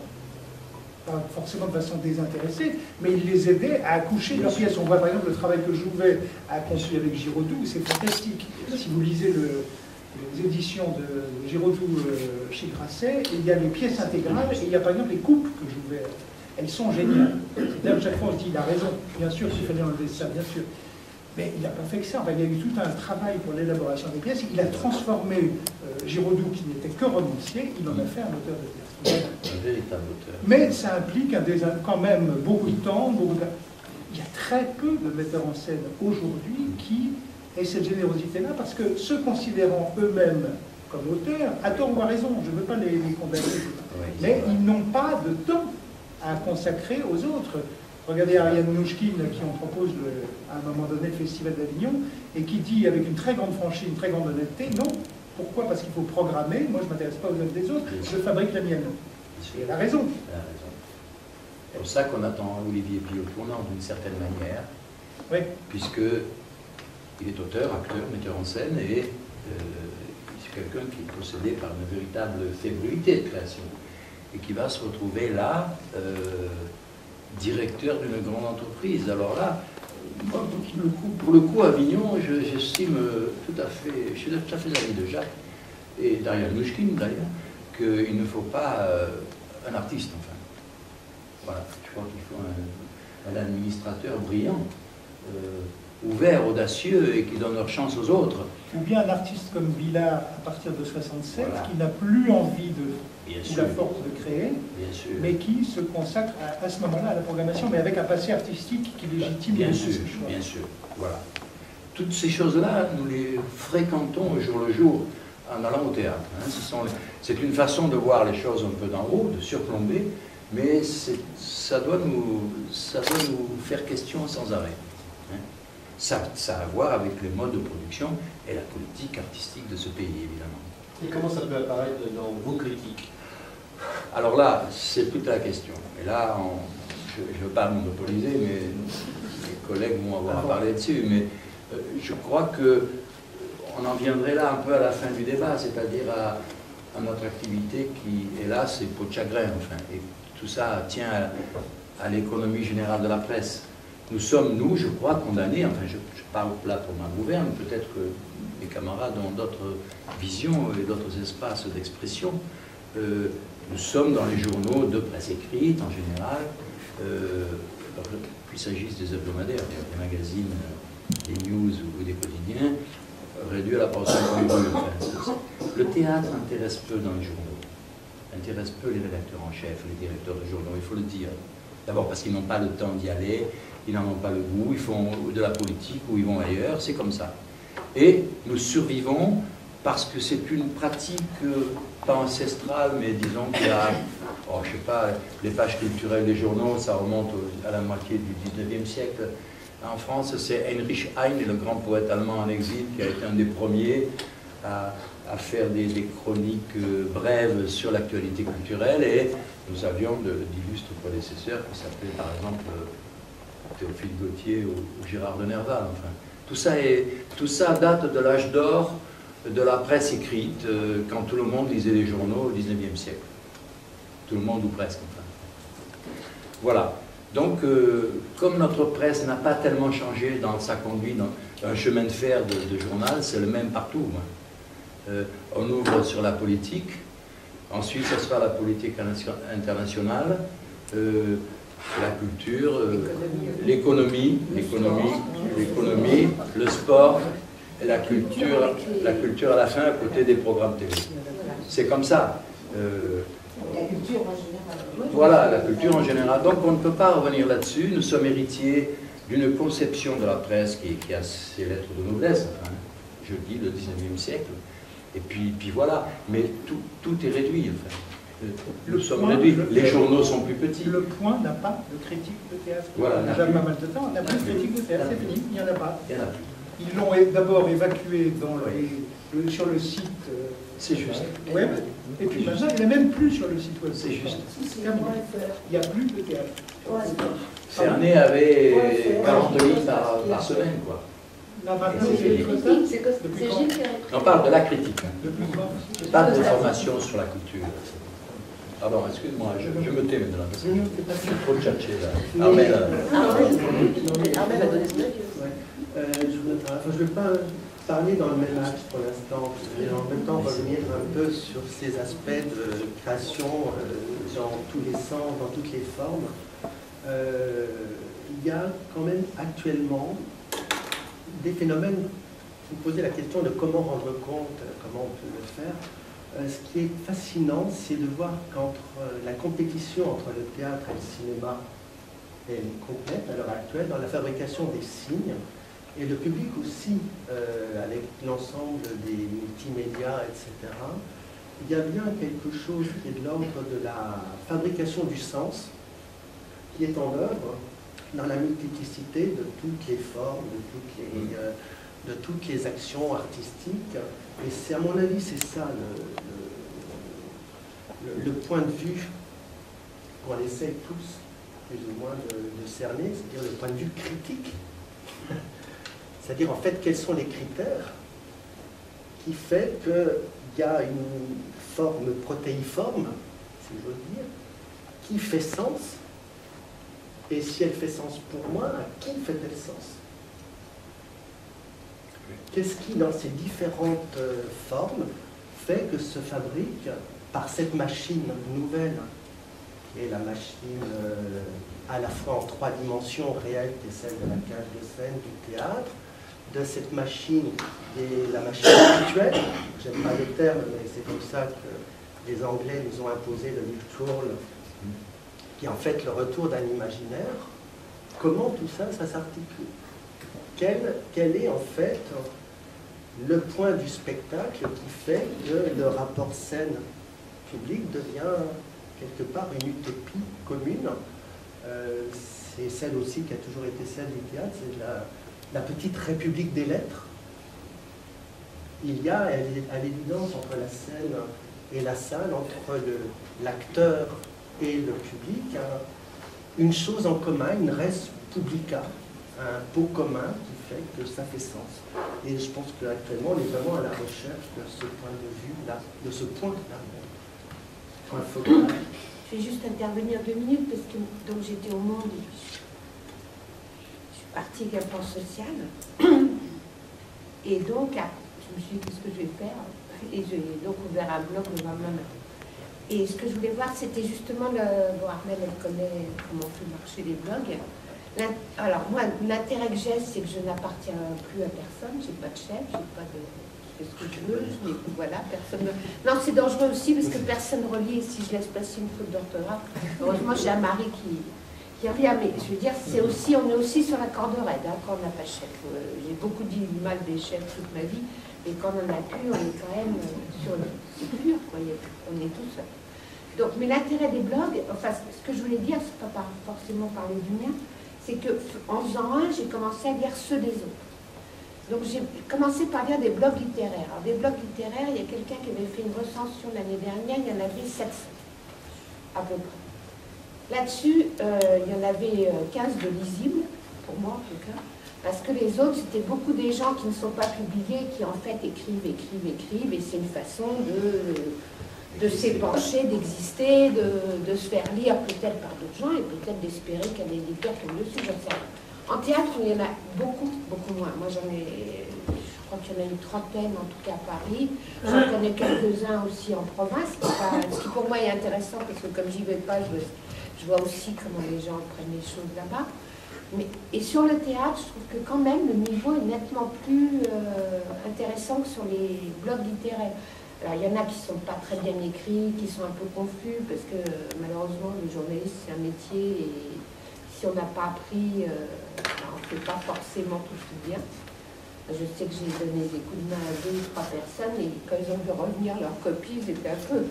pas forcément de façon désintéressée, mais ils les aidaient à accoucher de leur pièce. On voit par exemple le travail que Jouvet a conçu avec Giraudoux, c'est fantastique. Si vous lisez les éditions de Giraudoux chez Grasset, il y a les pièces intégrales et il y a par exemple les coupes que Jouvet. Elles sont géniales. D'ailleurs, chaque fois on se dit il a raison, bien sûr qu'il fallait enlever ça, bien sûr. Mais il n'a pas fait que ça. Enfin, il y a eu tout un travail pour l'élaboration des pièces. Il a transformé Giraudoux, qui n'était que romancier, il en a fait un auteur de théâtre. Un véritable auteur. Mais ça implique quand même beaucoup de temps. Il y a très peu de metteurs en scène aujourd'hui qui aient cette générosité-là, parce que se considérant eux-mêmes comme auteurs, à tort ou à raison, je ne veux pas les condamner, mais ils n'ont pas de temps à consacrer aux autres. Regardez Ariane Mnouchkine, qui on propose à un moment donné le Festival d'Avignon, et qui dit avec une très grande franchise, une très grande honnêteté, non. Pourquoi? Parce qu'il faut programmer. Moi, je ne m'intéresse pas aux œuvres des autres, je fabrique la mienne. Et elle a raison. C'est pour ça qu'on attend Olivier Pio tournant d'une certaine manière, oui. Puisqu'il est auteur, acteur, metteur en scène, et c'est quelqu'un qui est possédé par une véritable fébrilité de création, et qui va se retrouver là, directeur d'une grande entreprise. Alors là, moi, pour le coup, Avignon, j'estime tout à fait, je suis tout à fait d'avis de Jacques, et d'Ariane Mnouchkine d'ailleurs, qu'il ne faut pas un artiste, enfin. Voilà, je crois qu'il faut un administrateur brillant, ouvert, audacieux, et qui donne leur chance aux autres. Ou bien un artiste comme Villard, à partir de 67, voilà, qui n'a plus envie ou la force de créer, mais qui se consacre à ce moment-là à la programmation, mais avec un passé artistique qui légitime bien ses sûr, choix. bien sûr, voilà. Toutes ces choses-là, nous les fréquentons au jour le jour en allant au théâtre. Hein. C'est une façon de voir les choses un peu d'en haut, de surplomber, mais ça doit nous faire question sans arrêt. Hein. Ça a à voir avec les modes de production et la politique artistique de ce pays, évidemment. Et comment ça peut apparaître dans vos critiques? Alors là, c'est toute la question. Et là, je ne veux pas monopoliser, mais mes collègues vont avoir à parler dessus, mais je crois qu'on en viendrait là un peu à la fin du débat, c'est-à-dire à notre activité qui, hélas, c'est peau de chagrin, enfin. Et tout ça tient à l'économie générale de la presse. Nous sommes, nous, je crois, condamnés, enfin je parle là pour ma gouverne, peut-être que mes camarades ont d'autres visions et d'autres espaces d'expression. Nous sommes dans les journaux de presse écrite en général, qu'il s'agisse des hebdomadaires, des magazines, des news ou des quotidiens, réduits à la portion du enfin, le théâtre intéresse peu dans les journaux, intéresse peu les rédacteurs en chef, les directeurs de journaux, il faut le dire. D'abord parce qu'ils n'ont pas le temps d'y aller, ils n'en ont pas le goût, ils font de la politique ou ils vont ailleurs, c'est comme ça. Et nous survivons parce que c'est une pratique pas ancestrale, mais disons qu'il y a, je sais pas, les pages culturelles des journaux, ça remonte à la moitié du 19e siècle. En France, c'est Heinrich Heine, le grand poète allemand en exil, qui a été un des premiers à faire des chroniques brèves sur l'actualité culturelle, et nous avions d'illustres prédécesseurs qui s'appelaient par exemple Théophile Gautier ou Gérard de Nerval. Enfin, tout ça date de l'âge d'or de la presse écrite, quand tout le monde lisait les journaux au XIXe siècle. Tout le monde ou presque, enfin. Voilà. Donc, comme notre presse n'a pas tellement changé dans sa conduite, dans un chemin de fer de journal, c'est le même partout. On ouvre sur la politique, ensuite ce sera la politique internationale, la culture, l'économie, le sport, et la culture à la fin à côté des programmes télé. C'est comme ça. La culture en général. Voilà, la culture en général. Donc on ne peut pas revenir là-dessus. Nous sommes héritiers d'une conception de la presse qui a ses lettres de noblesse, enfin, je dis le 19e siècle. Et puis voilà. Mais tout est réduit. Enfin. Nous sommes réduits. Les journaux sont plus petits. Le Point n'a pas de critique de théâtre. Voilà, déjà pas mal de temps, on n'a plus de critique de théâtre, c'est fini, il n'y en a pas. Il y en a plus. Ils l'ont d'abord évacué sur le site c'est juste. web, et puis maintenant il n'est même plus sur le site web. C'est juste. Il n'y a plus de théâtre. Cerné avait 40 lignes par semaine, quoi. Là, maintenant, c'est On parle de la critique. depuis quand? Pas d'informations sur la culture. Pardon, excuse-moi, je me tais maintenant, parce que je suis trop tchatché là. Armel va donner son avis. Je ne veux pas parler dans le même axe pour l'instant, mais en même temps revenir un peu sur ces aspects de création dans tous les sens, dans toutes les formes. Il y a quand même actuellement des phénomènes. Vous posez la question de comment rendre compte, comment on peut le faire. Ce qui est fascinant, c'est de voir qu'entre la compétition entre le théâtre et le cinéma est complète à l'heure actuelle dans la fabrication des signes, et le public aussi, avec l'ensemble des multimédias, etc. Il y a bien quelque chose qui est de l'ordre de la fabrication du sens, qui est en œuvre dans la multiplicité de toutes les formes, de toutes les actions artistiques. Et c'est, à mon avis, c'est ça le point de vue qu'on essaye tous, plus ou moins, de cerner, c'est-à-dire le point de vue critique. C'est-à-dire, en fait, quels sont les critères qui fait qu'il y a une forme protéiforme, si j'ose dire, qui fait sens, et si elle fait sens pour moi, à qui fait-elle sens? Qu'est-ce qui, dans ces différentes formes, fait que se fabrique par cette machine nouvelle, qui est la machine à la fois en 3 dimensions réelle, qui est celle de la cage de scène, du théâtre, de cette machine qui est la machine virtuelle, j'aime pas le terme, mais c'est comme ça que les Anglais nous ont imposé le virtual, qui est en fait le retour d'un imaginaire. Comment tout ça, ça s'articule? Quel est en fait le point du spectacle qui fait que le rapport scène-public devient quelque part une utopie commune? C'est celle aussi qui a toujours été celle du théâtre, c'est la petite république des lettres. Il y a à l'évidence entre la scène et la salle, entre l'acteur et le public, une chose en commun, une res publica, un pot commun qui fait que ça fait sens. Et je pense qu'actuellement, on est vraiment à la recherche de ce point de vue-là, de ce point-là. Point focal. Je vais juste intervenir 2 minutes parce que donc j'étais au Monde et puis je suis partie avec un plan social. Et donc, je me suis dit qu'est-ce que je vais faire. Et j'ai donc ouvert un blog le lendemain matin. Et ce que je voulais voir, c'était justement bon, Armel, elle connaît comment fait marcher les blogs. Alors moi, l'intérêt que j'ai, c'est que je n'appartiens plus à personne, j'ai pas de chef, j'ai pas de... Je fais ce que je veux, voilà, personne... Non, c'est dangereux aussi parce que personne ne relit, si je laisse passer une faute d'orthographe. Heureusement, j'ai un mari qui revient, mais je veux dire, on est aussi sur la corde raide, hein, quand on n'a pas de chef. J'ai beaucoup dit du mal des chefs toute ma vie, et quand on n'en a plus, on est quand même sur le... C'est pur, quoi, on est tous... Donc, mais l'intérêt des blogs, enfin, ce que je voulais dire, c'est pas forcément parler du mien, c'est qu'en faisant un, j'ai commencé à lire ceux des autres. Donc j'ai commencé par lire des blogs littéraires. Alors des blogs littéraires, il y a quelqu'un qui avait fait une recension l'année dernière, il y en avait 700 à peu près. Là-dessus, il y en avait 15 de lisibles, pour moi en tout cas, parce que les autres, c'était beaucoup des gens qui ne sont pas publiés, qui en fait écrivent, et c'est une façon de s'épancher, d'exister, de se faire lire peut-être par d'autres gens, et peut-être d'espérer qu'un éditeur tombe dessus, j'en sais rien. En théâtre, il y en a beaucoup, beaucoup moins. Moi, je crois qu'il y en a une trentaine, en tout cas à Paris. J'en connais quelques-uns aussi en province, ce qui pour moi est intéressant, parce que comme j'y vais pas, je vois aussi comment les gens prennent les choses là-bas. Et sur le théâtre, je trouve que quand même, le niveau est nettement plus intéressant que sur les blogs littéraires. Alors, il y en a qui ne sont pas très bien écrits, qui sont un peu confus, parce que malheureusement, le journaliste, c'est un métier, et si on n'a pas appris, on ne fait pas forcément tout bien. Je sais que j'ai donné des coups de main à 2 ou 3 personnes, et quand ils ont vu revenir leur copie, ils étaient un peu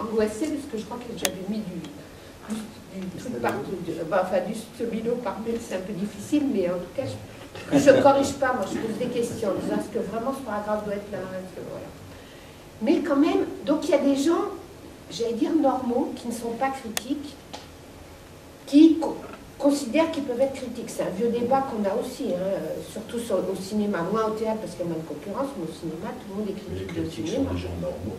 angoissés, parce que je crois que j'avais mis du truc partout, du stabilo par mail, c'est un peu difficile, mais en tout cas, je ne corrige pas, moi je pose des questions, en disant est-ce que vraiment ce paragraphe doit être là, voilà. Mais quand même, donc il y a des gens, j'allais dire normaux, qui ne sont pas critiques, qui considèrent qu'ils peuvent être critiques. C'est un vieux débat qu'on a aussi, hein, surtout au cinéma, moins au théâtre parce qu'il y a moins de concurrence, mais au cinéma, tout le monde est critique de cinéma. Sont des gens normaux.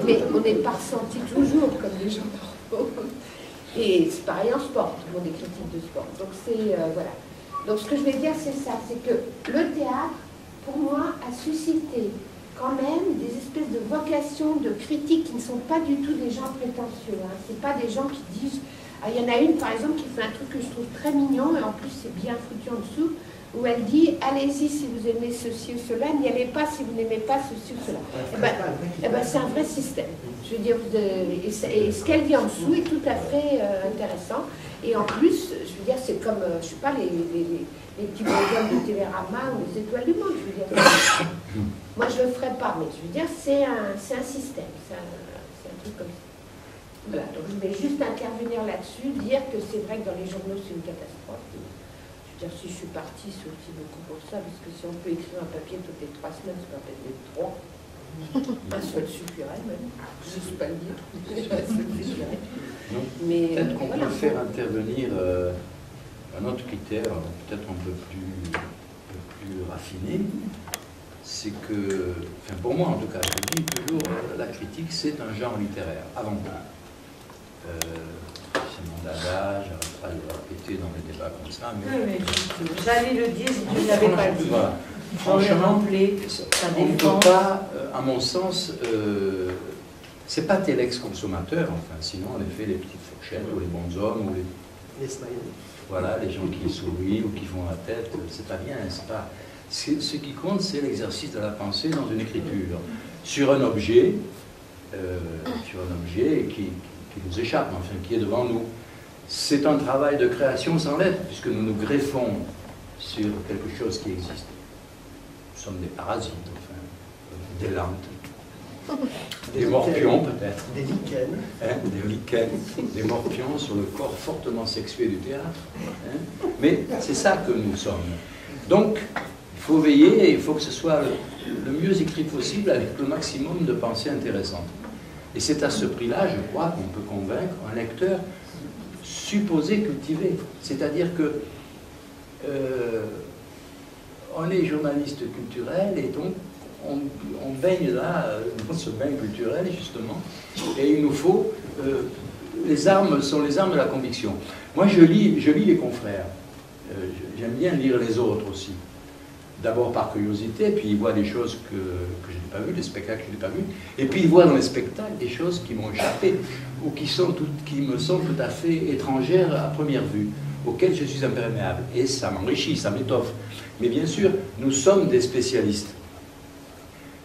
Mais on n'est pas ressenti toujours comme des gens normaux. Et c'est pareil en sport, tout le monde est critique de sport. Donc c'est, voilà. Donc ce que je vais dire, c'est ça, c'est que le théâtre, pour moi, a suscité quand même des espèces de vocations, de critiques qui ne sont pas du tout des gens prétentieux. Hein. Ce n'est pas des gens qui disent... Ah, il y en a une, par exemple, qui fait un truc que je trouve très mignon, et en plus c'est bien foutu en dessous, où elle dit « Allez-y si vous aimez ceci ou cela, n'y allez pas si vous n'aimez pas ceci ou cela. » c'est un vrai système. Je veux dire, et ce qu'elle dit en dessous est tout à fait intéressant. Et en plus, je veux dire, c'est comme, je ne sais pas, les petits programmes de Télérama ou les Étoiles du Monde. Je veux dire, moi, je ne le ferai pas, mais je veux dire, c'est un système. C'est un truc comme ça. Voilà, donc je vais juste intervenir là-dessus, dire que c'est vrai que dans les journaux, c'est une catastrophe. Je veux dire, si je suis partie, c'est aussi beaucoup pour ça, parce que si on peut écrire un papier toutes les 3 semaines, c'est pas peut-être 3. Un seul suffirait même. Je ne sais pas le dire. Un seul suffirait. Peut-être qu'on peut faire intervenir un autre critère, peut-être un peu plus raffiné. C'est que, enfin pour moi en tout cas, je dis toujours, la critique c'est un genre littéraire, avant tout. C'est mon dada, j'arrête pas de le répéter dans les débats comme ça. Mais j'allais le dire, je ne l'avais pas dit. Voilà. Franchement, on ne peut pas, à mon sens, c'est pas tel ex-consommateur, enfin, sinon on fait les petites fourchettes, ou les bons hommes, ou les smileys. Voilà, les gens qui sourient ou qui font la tête, c'est pas bien, c'est pas... Ce qui compte, c'est l'exercice de la pensée dans une écriture, sur un objet qui nous échappe, enfin, qui est devant nous. C'est un travail de création sans lettres, puisque nous nous greffons sur quelque chose qui existe. Nous sommes des parasites, enfin, des lantes, des morpions peut-être. Des lichens. Hein, des lichens, des morpions sur le corps fortement sexué du théâtre. Hein. Mais c'est ça que nous sommes. Donc, il faut veiller et il faut que ce soit le mieux écrit possible avec le maximum de pensées intéressantes. Et c'est à ce prix-là, je crois, qu'on peut convaincre un lecteur supposé cultivé. C'est-à-dire que on est journaliste culturel et donc on baigne là dans ce bain culturel justement. Et il nous faut... les armes sont les armes de la conviction. Moi je lis les confrères. J'aime bien lire les autres aussi. D'abord par curiosité, puis ils voient des choses que je n'ai pas vues, des spectacles que je n'ai pas vus, et puis ils voient dans les spectacles des choses qui m'ont échappé, ou qui me sont tout à fait étrangères à première vue, auxquelles je suis imperméable. Et ça m'enrichit, ça m'étoffe. Mais bien sûr, nous sommes des spécialistes.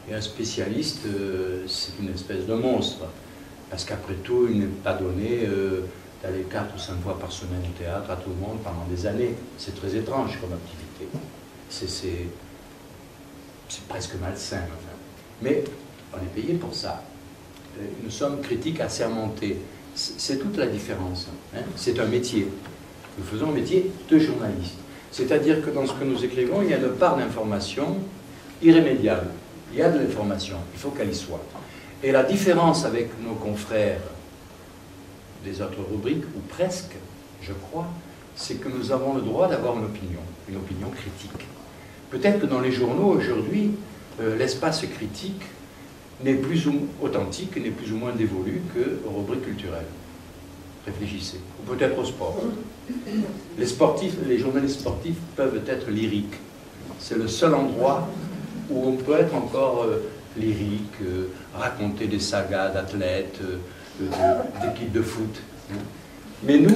Et un spécialiste, c'est une espèce de monstre. Parce qu'après tout, il n'est pas donné d'aller 4 ou 5 fois par semaine au théâtre à tout le monde pendant des années. C'est très étrange comme activité. C'est presque malsain, enfin. Mais on est payé pour ça. Nous sommes critiques assermentés. C'est toute la différence. Hein. C'est un métier. Nous faisons un métier de journaliste. C'est-à-dire que dans ce que nous écrivons, il y a une part d'information irrémédiable. Il y a de l'information, il faut qu'elle y soit. Et la différence avec nos confrères des autres rubriques, ou presque, je crois, c'est que nous avons le droit d'avoir une opinion critique. Peut-être que dans les journaux aujourd'hui, l'espace critique n'est plus authentique, n'est plus ou moins dévolu qu'aux rubriques culturelles. Réfléchissez. Ou peut-être au sport. Les journalistes sportifs peuvent être lyriques. C'est le seul endroit où on peut être encore lyrique, raconter des sagas d'athlètes, d'équipes de foot. Mais nous,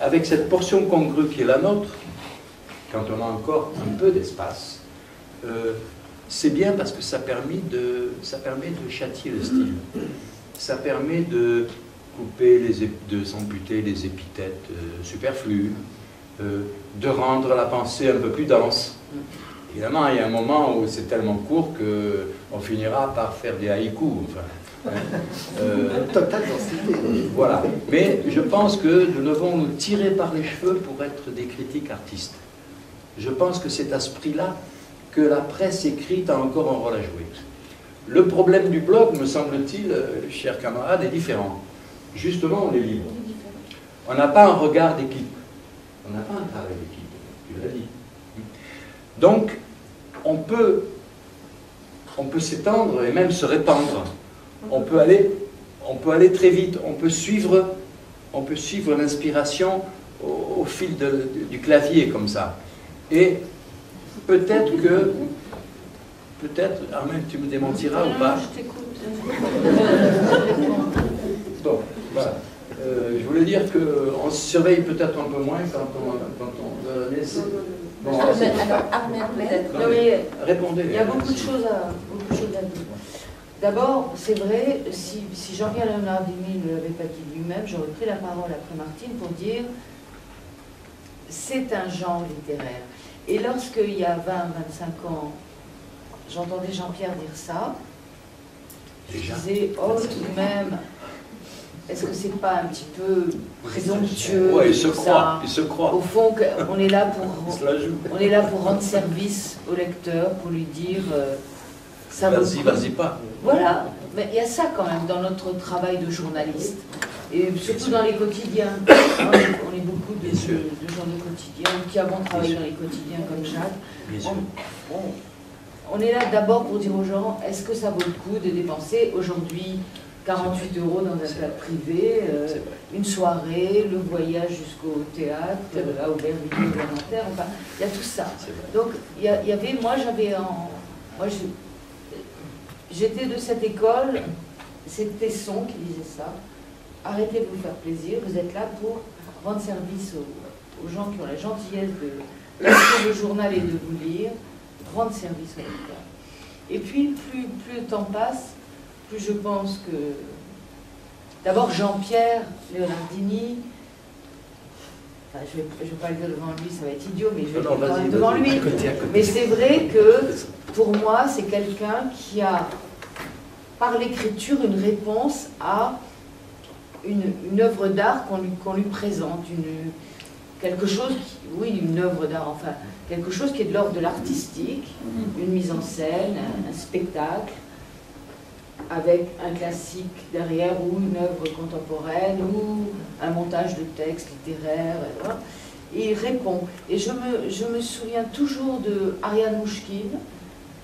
avec cette portion congrue qui est la nôtre, quand on a encore un peu d'espace, c'est bien parce que ça permet de châtier le style. Ça permet de s'amputer les épithètes superflues, de rendre la pensée un peu plus dense. Évidemment, il y a un moment où c'est tellement court qu'on finira par faire des haïkus. Enfin, Total densité. voilà. Mais je pense que nous devons nous tirer par les cheveux pour être des critiques artistes. Je pense que c'est à ce prix-là que la presse écrite a encore un rôle à jouer. Le problème du blog, me semble-t-il, chers camarades, est différent. Justement, on est libre. On n'a pas un regard d'équipe. On n'a pas un travail d'équipe, tu l'as dit. Donc, on peut s'étendre et même se répandre. On peut aller très vite. On peut suivre l'inspiration au fil du clavier, comme ça. Et peut-être, Armelle, tu me démentiras ou pas? Je t'écoute. Bon, voilà. Je voulais dire qu'on se surveille peut-être un peu moins quand on laisse. Bon, alors, Armelle, peut-être. Oui, répondez. Il y a beaucoup de choses à dire. D'abord, c'est vrai, si Jean-Pierre Leonardini ne l'avait pas dit lui-même, j'aurais pris la parole après Martine pour dire c'est un genre littéraire. Et lorsqu'il y a 20-25 ans, j'entendais Jean-Pierre dire ça, je disais, oh, tout de même, est-ce que c'est pas un petit peu présomptueux? Ouais, il se croit. Au fond, on est là pour rendre service au lecteur, pour lui dire, ça vaut le coup. Vas-y pas. Voilà, mais il y a ça quand même dans notre travail de journaliste. Et surtout dans les quotidiens. On est beaucoup de gens de quotidiens qui avons travaillé dans les quotidiens comme Jacques. On est là d'abord pour dire aux gens, est-ce que ça vaut le coup de dépenser aujourd'hui 48 € dans un théâtre privé, une soirée, le voyage jusqu'au théâtre, à Aubervilliers, à Nanterre, enfin, il y a tout ça. Donc, il y avait, j'étais de cette école, c'est Tesson qui disait ça, arrêtez de vous faire plaisir, vous êtes là pour rendre service aux gens qui ont la gentillesse de lire le journal et de vous lire, rendre service au lecteur. Et puis, plus le temps passe, plus je pense que... D'abord, Jean-Pierre Leonardini, enfin, je vais pas le dire devant lui, ça va être idiot, mais je vais le dire quand même devant lui. À côté. Mais c'est vrai que, pour moi, c'est quelqu'un qui a, par l'écriture, une réponse à une œuvre d'art qu'on lui présente, quelque chose, une œuvre d'art, enfin, quelque chose qui est de l'ordre de l'artistique, une mise en scène, un spectacle, avec un classique derrière, ou une œuvre contemporaine, ou un montage de texte littéraire, et il répond. Et je me souviens toujours de Ariane Mouchkine,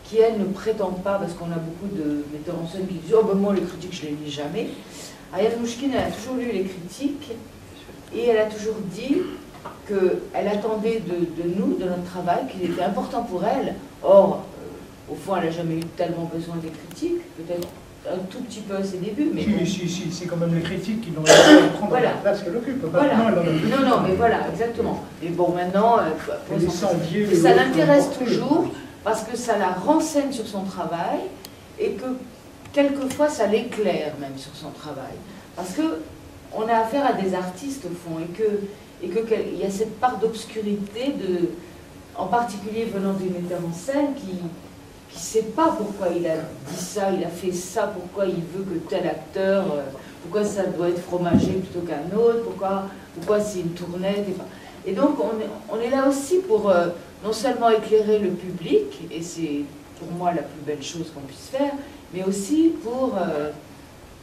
qui elle ne prétend pas, parce qu'on a beaucoup de metteurs en scène qui disent « Oh ben moi les critiques je ne les lis jamais ». Ariane Mouchkine, elle a toujours lu les critiques, et elle a toujours dit qu'elle attendait de nous, de notre travail, qu'il était important pour elle. Or, au fond, elle n'a jamais eu tellement besoin des critiques, peut-être un tout petit peu à ses débuts, mais... Si, c'est quand même les critiques qui l'ont aidé à prendre la place qu'elle occupe. Voilà. Non, mais voilà, exactement. Mais bon, maintenant, ça l'intéresse toujours, parce que ça la renseigne sur son travail, et que, quelquefois, ça l'éclaire même sur son travail. Parce qu'on a affaire à des artistes, au fond, et qu'il y a cette part d'obscurité, en particulier venant des metteurs en scène, qui ne sait pas pourquoi il a dit ça, il a fait ça, pourquoi il veut que tel acteur, pourquoi ça doit être Fromager plutôt qu'un autre, pourquoi c'est une tournette. Et donc on est là aussi pour non seulement éclairer le public, et c'est pour moi la plus belle chose qu'on puisse faire, mais aussi pour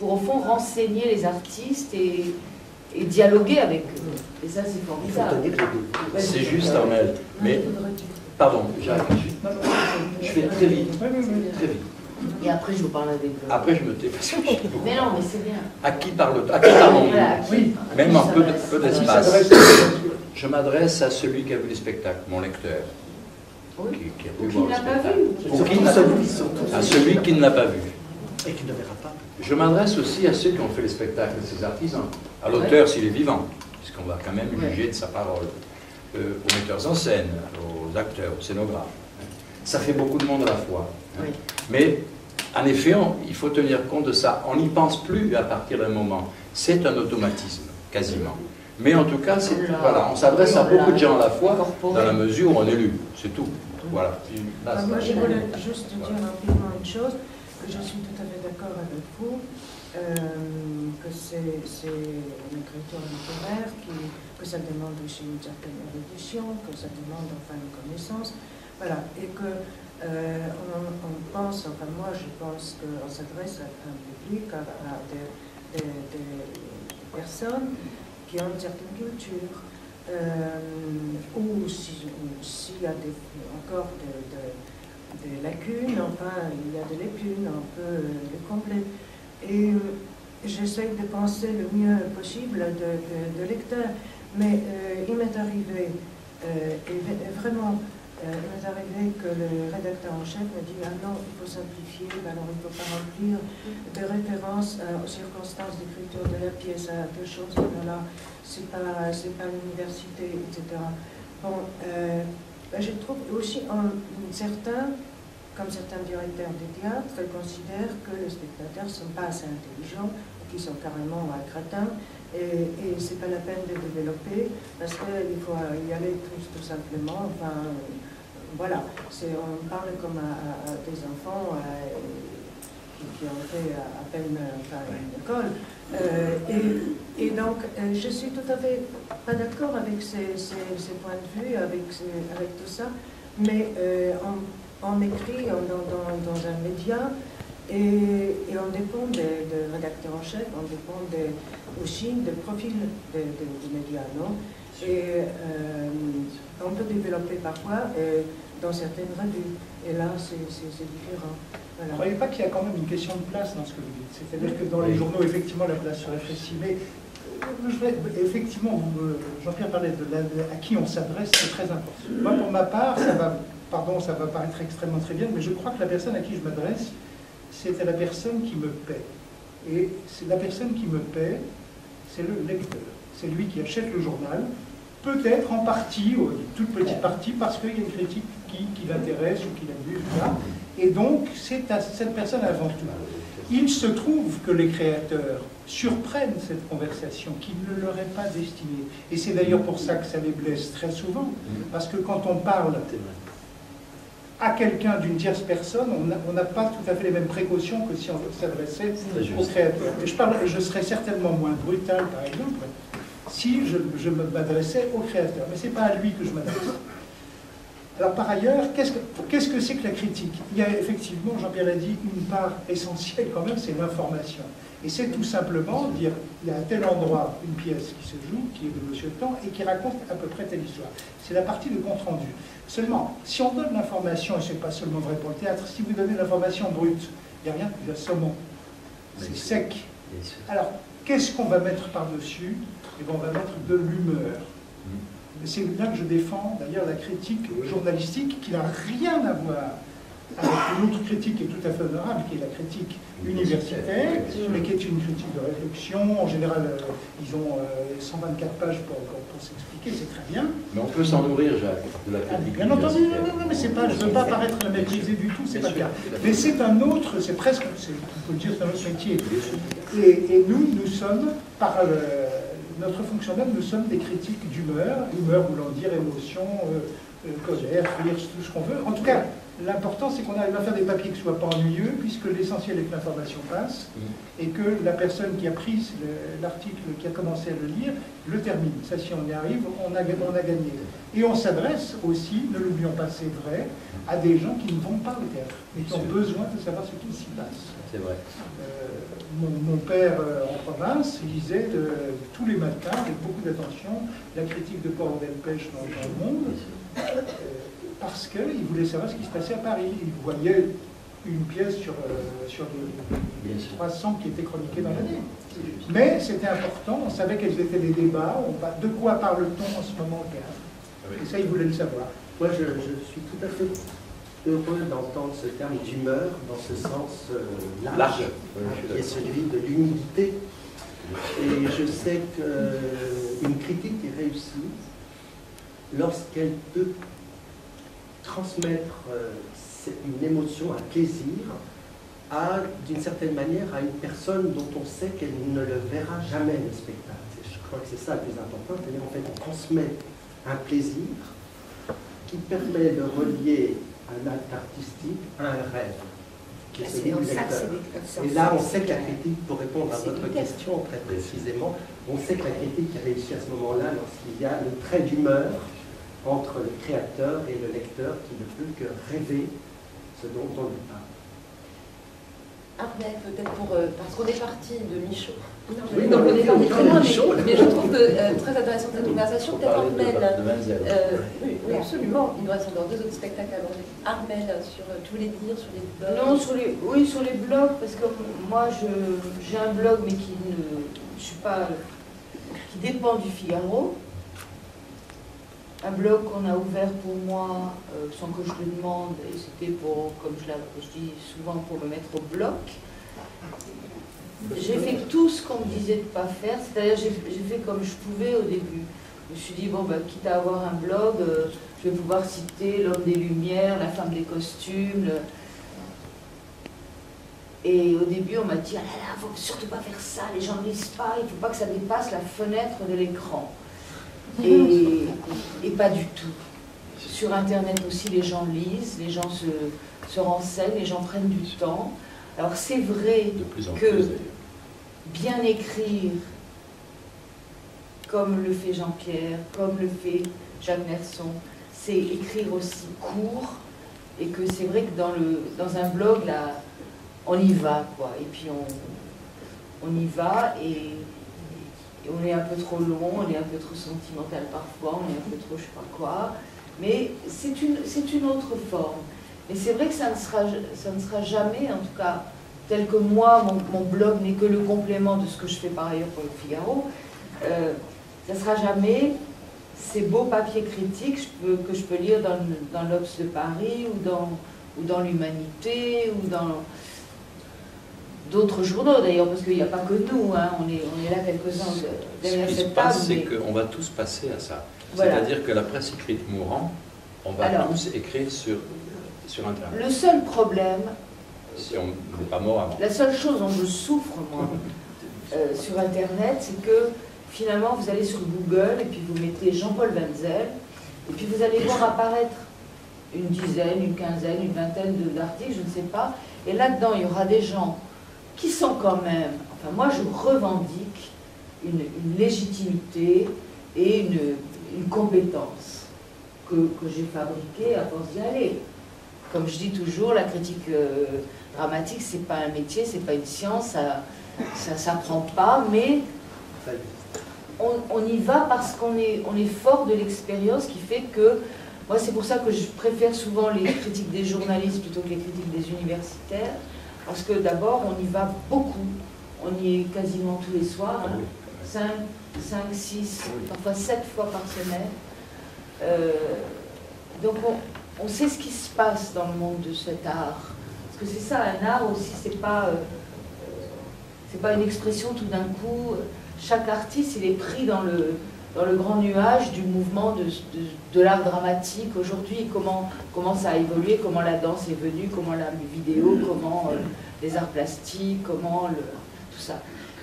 au fond renseigner les artistes et dialoguer avec eux. Et ça c'est formidable. C'est juste, Armelle, mais... Pardon, j'arrête. Je fais très vite. Très vite. Et après, je vous parle avec eux. Après, je me tais parce que mais non, mais c'est bien. À qui parlons-nous? Voilà, Oui, même en peu d'espace. Je m'adresse à celui qui a vu les spectacles, mon lecteur. Oui. Qui a Ou pu qui voir ne l'a le pas spectacle. vu. À celui qui ne l'a pas vu. Et qui ne verra pas. Je m'adresse aussi à ceux qui ont fait les spectacles, ces artisans. À l'auteur, s'il est vivant, puisqu'on va quand même juger de sa parole. Aux metteurs en scène, aux acteurs, aux scénographes. Ça fait beaucoup de monde à la fois. Oui. Mais, en effet, il faut tenir compte de ça. On n'y pense plus à partir d'un moment. C'est un automatisme, quasiment. Mais en tout cas, voilà, on s'adresse à beaucoup de gens à la fois, dans la mesure où on est lu. C'est tout. Voilà. Là, moi, je voulais juste dire rapidement une chose, que je suis tout à fait d'accord avec vous, que c'est une écriture littéraire, que ça demande aussi une certaine érudition, que ça demande enfin une connaissance, voilà, et que on pense, enfin moi je pense qu'on s'adresse à un public, à des personnes qui ont une certaine culture, ou s'il y a encore des lacunes, enfin il y a des lacunes, on peut les combler. Et j'essaie de penser le mieux possible de lecteur, mais il m'est arrivé, et vraiment, il m'est arrivé que le rédacteur en chef me dit « Ah non, il faut simplifier, alors il ne faut pas remplir des références aux circonstances d'écriture de la pièce, à des choses, voilà, c'est pas l'université, etc. » Bon, je trouve aussi certains, comme certains directeurs de théâtre, considèrent que les spectateurs ne sont pas assez intelligents, qu'ils sont carrément crétins, et c'est pas la peine de développer, parce qu'il faut y aller tout simplement, enfin, voilà, on parle comme à des enfants qui ont fait à peine une école. Et donc, je suis tout à fait pas d'accord avec ces points de vue, avec tout ça, mais on écrit dans un média et on dépend de rédacteurs en chef, on dépend aussi des profils des médias, non? Et on peut développer parfois dans certaines revues, et là c'est différent. Voilà. Vous ne croyez pas qu'il y a quand même une question de place dans ce que vous dites? C'est-à-dire que dans les journaux, effectivement, la place serait facile, mais effectivement, Jean-Pierre parlait à qui on s'adresse, c'est très important. Moi, pour ma part, ça va paraître extrêmement trivial, mais je crois que la personne à qui je m'adresse, c'est à la personne qui me paie. Et c'est la personne qui me paie, c'est le lecteur. C'est lui qui achète le journal, peut-être en partie, ou une toute petite partie, parce qu'il y a une critique qui l'intéresse ou qui l'a vu, etc. Et donc, c'est à cette personne avant tout. Il se trouve que les créateurs surprennent cette conversation qui ne leur est pas destinée. Et c'est d'ailleurs pour ça que ça les blesse très souvent, parce que quand on parle à quelqu'un d'une tierce personne, on n'a pas tout à fait les mêmes précautions que si on s'adressait au créateur. Et je serais certainement moins brutal, par exemple, si je m'adressais au créateur. Mais ce n'est pas à lui que je m'adresse. Alors par ailleurs, qu'est-ce que c'est que la critique? Il y a effectivement, Jean-Pierre l'a dit, une part essentielle quand même, c'est l'information. Et c'est tout simplement dire, il y a à tel endroit une pièce qui se joue, qui est de Monsieur Temps, et qui raconte à peu près telle histoire. C'est la partie de compte-rendu. Seulement, si on donne l'information, et ce n'est pas seulement vrai pour le théâtre, si vous donnez l'information brute, il n'y a rien de plus assommant. C'est sec. Alors, qu'est-ce qu'on va mettre par-dessus? Eh bien, on va mettre de l'humeur. C'est là que je défends d'ailleurs la critique journalistique qui n'a rien à voir avec une autre critique qui est tout à fait honorable, qui est la critique universitaire, mais qui est une critique de réflexion. En général, ils ont 124 pages pour s'expliquer, c'est très bien. Mais on peut s'en nourrir, Jacques, de la critique. Bien entendu, non, mais c'est pas, je ne veux pas paraître la mépriser du tout, c'est pas le cas. Mais c'est un autre, c'est presque, on peut le dire, c'est un autre métier. Et nous sommes, par notre fonctionnaire, nous sommes des critiques d'humeur, humeur voulant dire émotion, colère, rire, tout ce qu'on veut. En tout cas, L'important, c'est qu'on arrive à faire des papiers qui ne soient pas ennuyeux, puisque l'essentiel est que l'information passe, et que la personne qui a pris l'article, qui a commencé à le lire, le termine. Ça, si on y arrive, on a gagné. Et on s'adresse aussi, ne l'oublions pas, c'est vrai, à des gens qui ne vont pas au théâtre, mais qui ont besoin de savoir ce qui s'y passe. C'est vrai. Mon père, en province, lisait tous les matins, avec beaucoup d'attention, la critique de Paul Delpech dans Le Monde, parce qu'il voulait savoir ce qui se passait à Paris. Il voyait une pièce sur les 300 qui étaient chroniquées dans l'année. Mais c'était important, on savait quels étaient les débats, de quoi parle-t-on en ce moment au théâtre. Et ça, il voulait le savoir. Moi, je suis tout à fait heureux d'entendre ce terme d'humeur dans ce sens large, qui est celui de l'humilité. Et je sais qu'une critique est réussie lorsqu'elle peut transmettre une émotion, un plaisir, d'une certaine manière, à une personne dont on sait qu'elle ne le verra jamais, le spectacle. Je crois que c'est ça le plus important, c'est-à-dire en fait on transmet un plaisir qui permet de relier un acte artistique à un rêve, qui est celui du lecteur. Et là, on sait que la critique, pour répondre à votre question très précisément, on sait que la critique a réussi à ce moment-là lorsqu'il y a le trait d'humeur entre le créateur et le lecteur qui ne peut que rêver ce dont on lui parle. Armel, peut-être parce qu'on est parti de Michaud. Oui, donc on est parti très loin, mais je trouve que très intéressante cette conversation. Peut-être Armel. Oui, absolument. Il nous reste encore 2 autres spectacles à aborder. Armel, tu voulais dire sur les blogs? Non, sur les blogs, parce que moi j'ai un blog, mais qui dépend du Figaro. Un blog qu'on a ouvert pour moi sans que je le demande, et c'était pour, comme je dis souvent, pour me mettre au bloc. J'ai fait tout ce qu'on me disait de ne pas faire, c'est-à-dire j'ai fait comme je pouvais au début. Je me suis dit, bon, quitte à avoir un blog, je vais pouvoir citer L'Homme des Lumières, La Femme des Costumes. Et au début, on m'a dit, ah là là, faut surtout pas faire ça, les gens ne lisent pas, il ne faut pas que ça dépasse la fenêtre de l'écran. Et pas du tout. Sur Internet aussi, les gens lisent, les gens se renseignent, les gens prennent du temps. Alors c'est vrai que bien écrire, comme le fait Jean-Pierre, comme le fait Jacques Nerson, c'est écrire aussi court, et que c'est vrai que dans un blog, là, on y va, quoi. Et puis on y va, et on est un peu trop long, on est un peu trop sentimental parfois, on est un peu trop je sais pas quoi, mais c'est une autre forme. Et c'est vrai que ça ne sera jamais, en tout cas, tel que moi, mon blog n'est que le complément de ce que je fais par ailleurs pour le Figaro, ça ne sera jamais ces beaux papiers critiques que je peux lire dans l'Obs de Paris, ou dans l'Humanité, ou dans d'autres journaux d'ailleurs, parce qu'il n'y a pas que nous, hein, on est là quelques-uns derrière cette table. Ce qui se passe, c'est qu'on va tous passer à ça. Voilà. C'est-à-dire que la presse écrite mourant, on va tous écrire sur Internet. Le seul problème, si on n'est pas mort avant. La seule chose dont je souffre, moi, sur Internet, c'est que finalement, vous allez sur Google, et puis vous mettez Jean-Paul Wenzel, et puis vous allez voir apparaître une dizaine, une quinzaine, une vingtaine d'articles, je ne sais pas, et là-dedans, il y aura des gens qui sont quand même, enfin moi je revendique une légitimité et une compétence que j'ai fabriquée à force d'y aller. Comme je dis toujours, la critique dramatique, c'est pas un métier, c'est pas une science, ça s'apprend pas, mais on y va parce qu'on est fort de l'expérience qui fait que, moi c'est pour ça que je préfère souvent les critiques des journalistes plutôt que les critiques des universitaires, parce que d'abord on y va beaucoup, on y est quasiment tous les soirs, hein, 5, 6, parfois 7 fois par semaine, donc on sait ce qui se passe dans le monde de cet art, parce que c'est ça, un art aussi, c'est pas une expression tout d'un coup. Chaque artiste, il est pris dans le grand nuage du mouvement de l'art dramatique aujourd'hui, comment ça a évolué, comment la danse est venue, comment la vidéo, comment les arts plastiques, comment tout ça.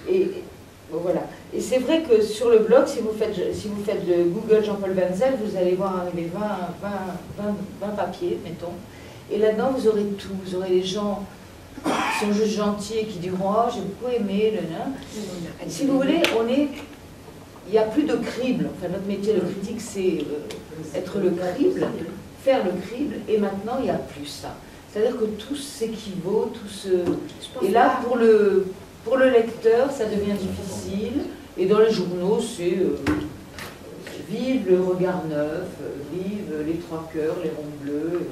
Et bon, voilà. Et c'est vrai que sur le blog, si vous faites de Google Jean-Paul Wenzel, vous allez voir arriver 20 papiers, mettons. Et là-dedans, vous aurez tout. Vous aurez les gens qui sont juste gentils et qui diront « Oh, j'ai beaucoup aimé, si vous voulez, il n'y a plus de crible. Enfin, notre métier de critique, c'est être le crible, faire le crible, et maintenant, il n'y a plus ça. C'est-à-dire que tout s'équivaut, tout se... Et là, pour le lecteur, ça devient difficile. Et dans les journaux, c'est vive le regard neuf, vive les trois cœurs, les ronds bleus,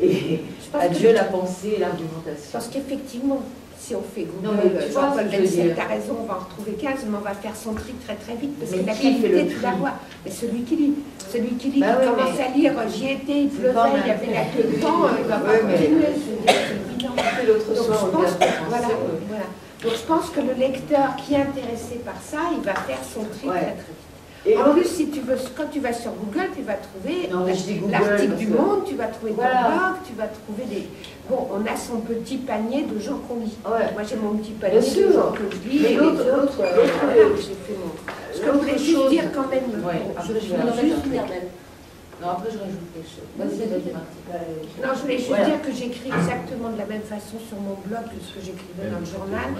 et adieu la pensée et l'argumentation. Parce qu'effectivement, si on fait Google, Jean-Paul Belzel, t'as raison, on va en retrouver 15, mais on va faire son tri très très vite, parce que la qualité, tu la vois. Mais celui qui lit, qui commence à lire, j'y étais, il pleuvait, il y avait la queue de temps, il va pas continuer, c'est évident. L'autre soir, voilà. Donc je pense que le lecteur qui est intéressé par ça, il va faire son tri très très vite. Et en plus, si tu veux, quand tu vas sur Google, tu vas trouver l'article du Monde, tu vas trouver ton blog, tu vas trouver des... Bon, on a son petit panier de gens qu'on lit. Moi, j'ai mon petit panier de gens que je lis, et les autres, j'ai fait mon... Ce que je voulais juste dire quand même... Après, je vais juste finir même. Non, après, je rajoute quelque chose. Vas-y, Martine. Non, je voulais juste dire que j'écris exactement de la même façon sur mon blog que ce que j'écrivais dans le journal,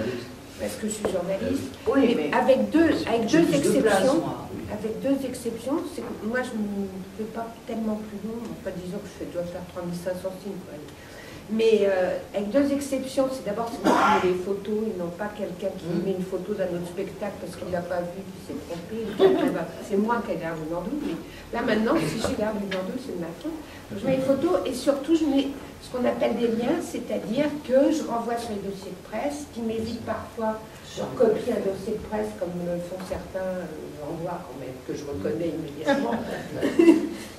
parce que je suis journaliste. Oui, mais avec deux exceptions. Avec deux exceptions, c'est que moi je ne fais pas tellement plus long, enfin disons que je dois faire 3500 signes. Mais avec deux exceptions, c'est d'abord c'est moi qui mets les photos, ils n'ont pas quelqu'un qui met une photo d'un autre spectacle parce qu'il n'a pas vu, qu'il s'est trompé. C'est moi qui ai l'air du Nordou, mais là maintenant, si j'ai l'air du Nordou, c'est de ma faute. Je mets les photos et surtout je mets ce qu'on appelle des liens, c'est-à-dire que je renvoie sur les dossiers de presse, qui m'évite parfois de copier un dossier de presse comme le font certains endroits quand même, que je reconnais immédiatement.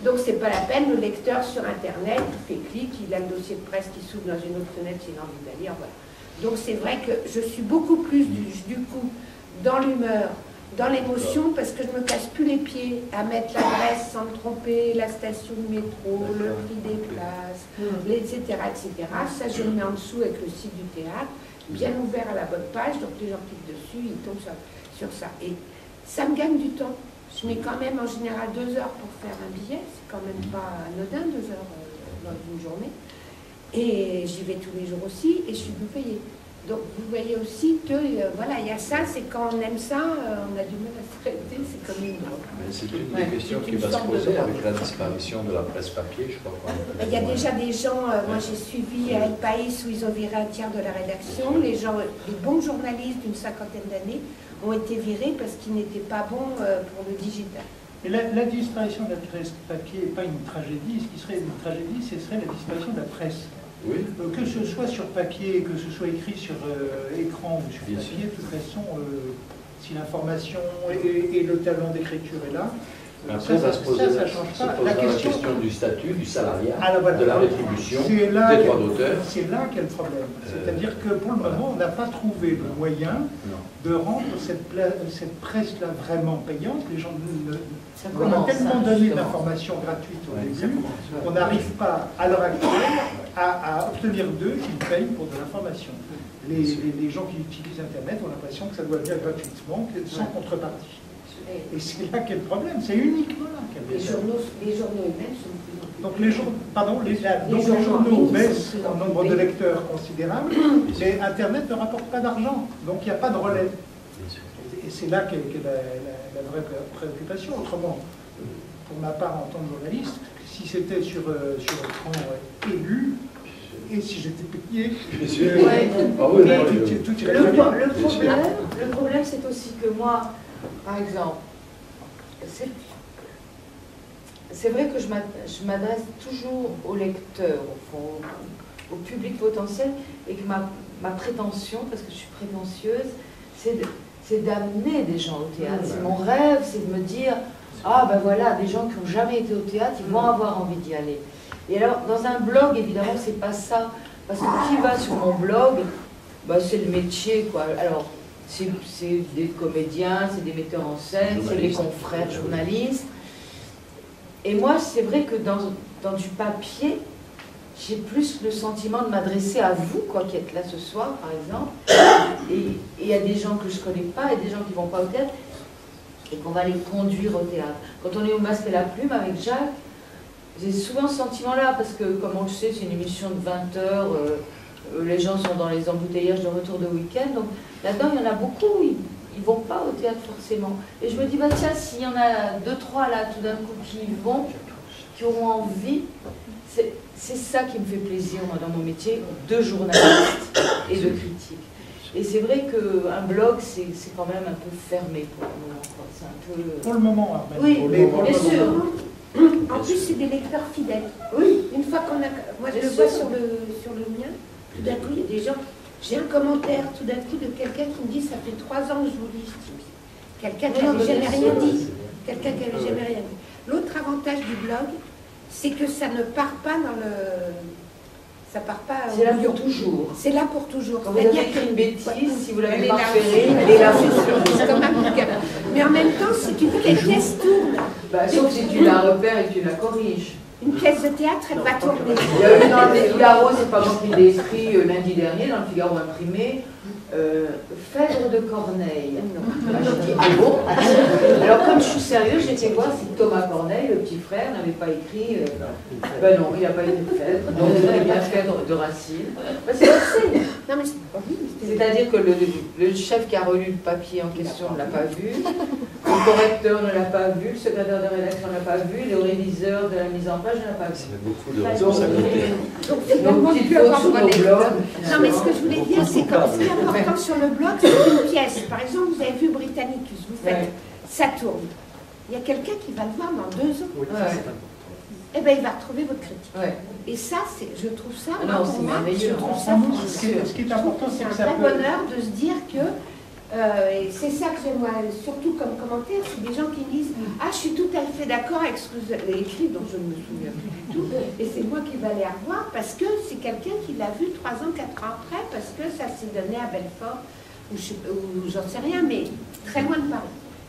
Donc c'est pas la peine, le lecteur sur internet, il fait clic, il a le dossier de presse qui s'ouvre dans une autre fenêtre s'il a envie d'aller lire, voilà. Donc c'est vrai que je suis beaucoup plus du coup dans l'humeur, dans l'émotion, parce que je me casse plus les pieds à mettre l'adresse sans me tromper, la station de métro, le prix des places, etc., etc. Ça je le mets en dessous avec le site du théâtre, bien ouvert à la bonne page, donc les gens cliquent dessus, ils tombent sur ça. Et ça me gagne du temps. Je mets quand même en général 2 heures pour faire un billet, c'est quand même pas anodin, 2 heures dans une journée. Et j'y vais tous les jours aussi, et je suis plus payée. Donc vous voyez aussi que, voilà, il y a ça, c'est quand on aime ça, on a du mal à s'arrêter, c'est comme une... C'est une des questions qui va se poser avec la disparition de la presse papier, je crois. Il y a déjà des gens, moi j'ai suivi à El País où ils ont viré un tiers de la rédaction, les bons journalistes d'une 50aine d'années ont été virés parce qu'ils n'étaient pas bons pour le digital. Mais la disparition de la presse papier n'est pas une tragédie, ce qui serait une tragédie, ce serait la disparition de la presse. Oui. Que ce soit sur papier, que ce soit écrit sur écran ou sur papier, de toute façon, si l'information et le talent d'écriture est là, après, ça se posera la question du statut, du salariat, de la rétribution, des droits d'auteur. C'est là qu'est le problème. C'est-à-dire que pour le moment, on n'a pas trouvé le moyen de rendre cette presse-là vraiment payante. Les gens on a tellement donné d'informations gratuites au début qu'on n'arrive pas, à l'heure actuelle, à obtenir d'eux qu'ils payent pour de l'information. Les gens qui utilisent Internet ont l'impression que ça doit venir gratuitement, sans contrepartie. Et c'est là qu'est le problème, c'est uniquement là qu'est le problème. Les journaux eux-mêmes sont plus... Donc les journaux baissent en nombre de lecteurs considérable, mais Internet ne rapporte pas d'argent, donc il n'y a pas de relais. Et c'est là qu'est la vraie préoccupation. Autrement, pour ma part en tant que journaliste, si c'était sur écran élu, et si j'étais payé, le problème c'est aussi que moi, par exemple, c'est vrai que je m'adresse toujours au lecteur, au fond, au public potentiel, et que ma prétention, parce que je suis prétentieuse, c'est d'amener des gens au théâtre. C'est mon rêve, c'est de me dire, ah ben voilà, des gens qui n'ont jamais été au théâtre, ils vont avoir envie d'y aller. Et alors, dans un blog, évidemment, c'est pas ça, parce que qui va sur mon blog, bah, c'est le métier, quoi. Alors, c'est des comédiens, c'est des metteurs en scène, c'est les confrères journalistes. Et moi, c'est vrai que dans du papier, j'ai plus le sentiment de m'adresser à vous, quoi, qui êtes là ce soir, par exemple. Et il y a des gens que je ne connais pas, et des gens qui ne vont pas au théâtre, et qu'on va les conduire au théâtre. Quand on est au Masque et la Plume avec Jacques, j'ai souvent ce sentiment-là, parce que, comme on le sait, c'est une émission de 20 heures, les gens sont dans les embouteillages de retour de week-end, donc là-dedans, il y en a beaucoup, ils vont pas au théâtre forcément. Et je me dis, bah tiens, s'il y en a 2-3 là, tout d'un coup, qui y vont, qui auront envie, c'est ça qui me fait plaisir, moi, dans mon métier, de journaliste et de critique. Et c'est vrai qu'un blog, c'est quand même un peu fermé pour le moment. C'est un peu... Pour le moment, Armelle. Oui, bien sûr. En plus, c'est des lecteurs fidèles. Oui. Une fois qu'on a... Moi, je le vois sur le mien. Tout d'un coup, il y a des gens... J'ai un commentaire, tout d'un coup, de quelqu'un qui me dit « Ça fait 3 ans que je vous lis. » Quelqu'un qui n'avait jamais rien dit. Quelqu'un qui n'avait jamais rien dit. L'autre avantage du blog, c'est que ça ne part pas dans le... Ça part pas... C'est là pour toujours. C'est là pour toujours. Quand vous avez écrit une bêtise, si vous l'avez pas repérée, elle est là pour toujours. C'est comme un bouquin. Mais en même temps, si tu veux, les pièces tournent. Bah, sauf si tu la repères et que tu la corriges. Une pièce de théâtre, elle va tourner. Il y a eu dans le Figaro, c'est pas moi qui l'ai écrit lundi dernier, dans le Figaro imprimé, Phèdre de Corneille. Ah, j'ai dit, ah bon? Alors comme je suis sérieuse, j'ai été voir si Thomas Corneille, le petit frère, n'avait pas écrit... ben non, il n'a pas écrit Phèdre, donc il avait bien Phèdre de Racine. Ben, c'est assez. C'est-à-dire que le chef qui a relu le papier en question ne l'a pas vu, le correcteur ne l'a pas vu, le secrétaire de rédaction ne l'a pas vu, le réviseur de la mise en page ne l'a pas vu. Ça fait beaucoup de responsabilités. Donc finalement, tu peux avoir un lecteur. Non, mais ce que je voulais dire, c'est que ce qui est important sur le blog, c'est une pièce. Par exemple, vous avez vu Britannicus, vous faites ça tourne. Il y a quelqu'un qui va le voir dans 2 ans. Oui, Eh bien, il va retrouver votre critique. Ouais. Et ça, je trouve ça, non, c'est merveilleux. Ce qui est important, c'est que c'est ça un peut... vrai bonheur de se dire que, et c'est ça que j'aime moi, surtout comme commentaire, c'est des gens qui me disent « Ah, je suis tout à fait d'accord avec ce que vous avez écrit, dont je ne me souviens plus du tout, et c'est moi qui vais aller revoir, parce que c'est quelqu'un qui l'a vu 3 ans, 4 ans après, parce que ça s'est donné à Belfort, ou j'en sais rien, mais très loin de Paris. »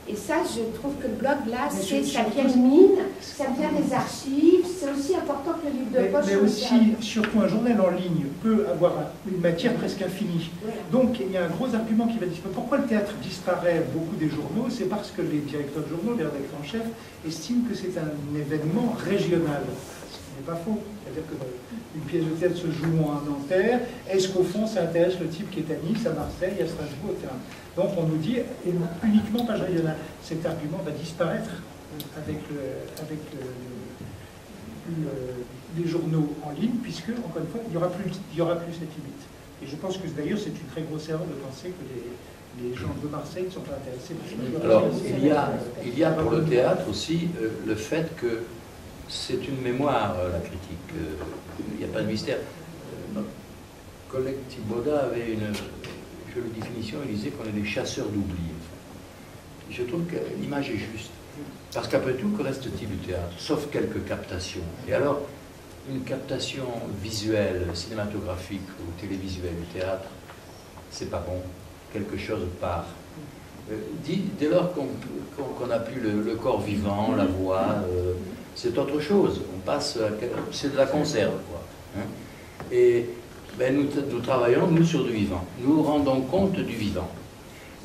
Et ça, je trouve que le blog, là, ça vient une mine, ça vient des archives, c'est aussi important que le livre de poche. Mais aussi, surtout un journal en ligne peut avoir une matière presque infinie. Donc, il y a un gros argument qui va disparaître. Pourquoi le théâtre disparaît beaucoup des journaux? C'est parce que les directeurs de journaux, les rédacteurs en chef, estiment que c'est un événement régional. Ce n'est pas faux. C'est-à-dire qu'une pièce de théâtre se joue à Nanterre. Est-ce qu'au fond, ça intéresse le type qui est à Nice, à Marseille, à Strasbourg, etc. Donc on nous dit uniquement page régionale. Cet argument va disparaître avec les journaux en ligne, puisque, encore une fois, il n'y aura plus cette limite. Et je pense que d'ailleurs c'est une très grosse erreur de penser que les gens de Marseille ne sont pas intéressés. Alors il y a pour le théâtre aussi le fait que c'est une mémoire, la critique. Il n'y a pas de mystère. Notre collègue Thibaudat avait une jolie définition, il disait qu'on est des chasseurs d'oubli. Je trouve que l'image est juste. Parce qu'après tout, que reste-t-il du théâtre? Sauf quelques captations. Et alors, une captation visuelle, cinématographique ou télévisuelle du théâtre, c'est pas bon. Quelque chose part. Dès lors qu'on n'a plus le corps vivant, la voix, c'est autre chose. On passe, c'est de la conserve, quoi. Hein? Et ben, nous travaillons, nous, sur du vivant. Nous rendons compte du vivant.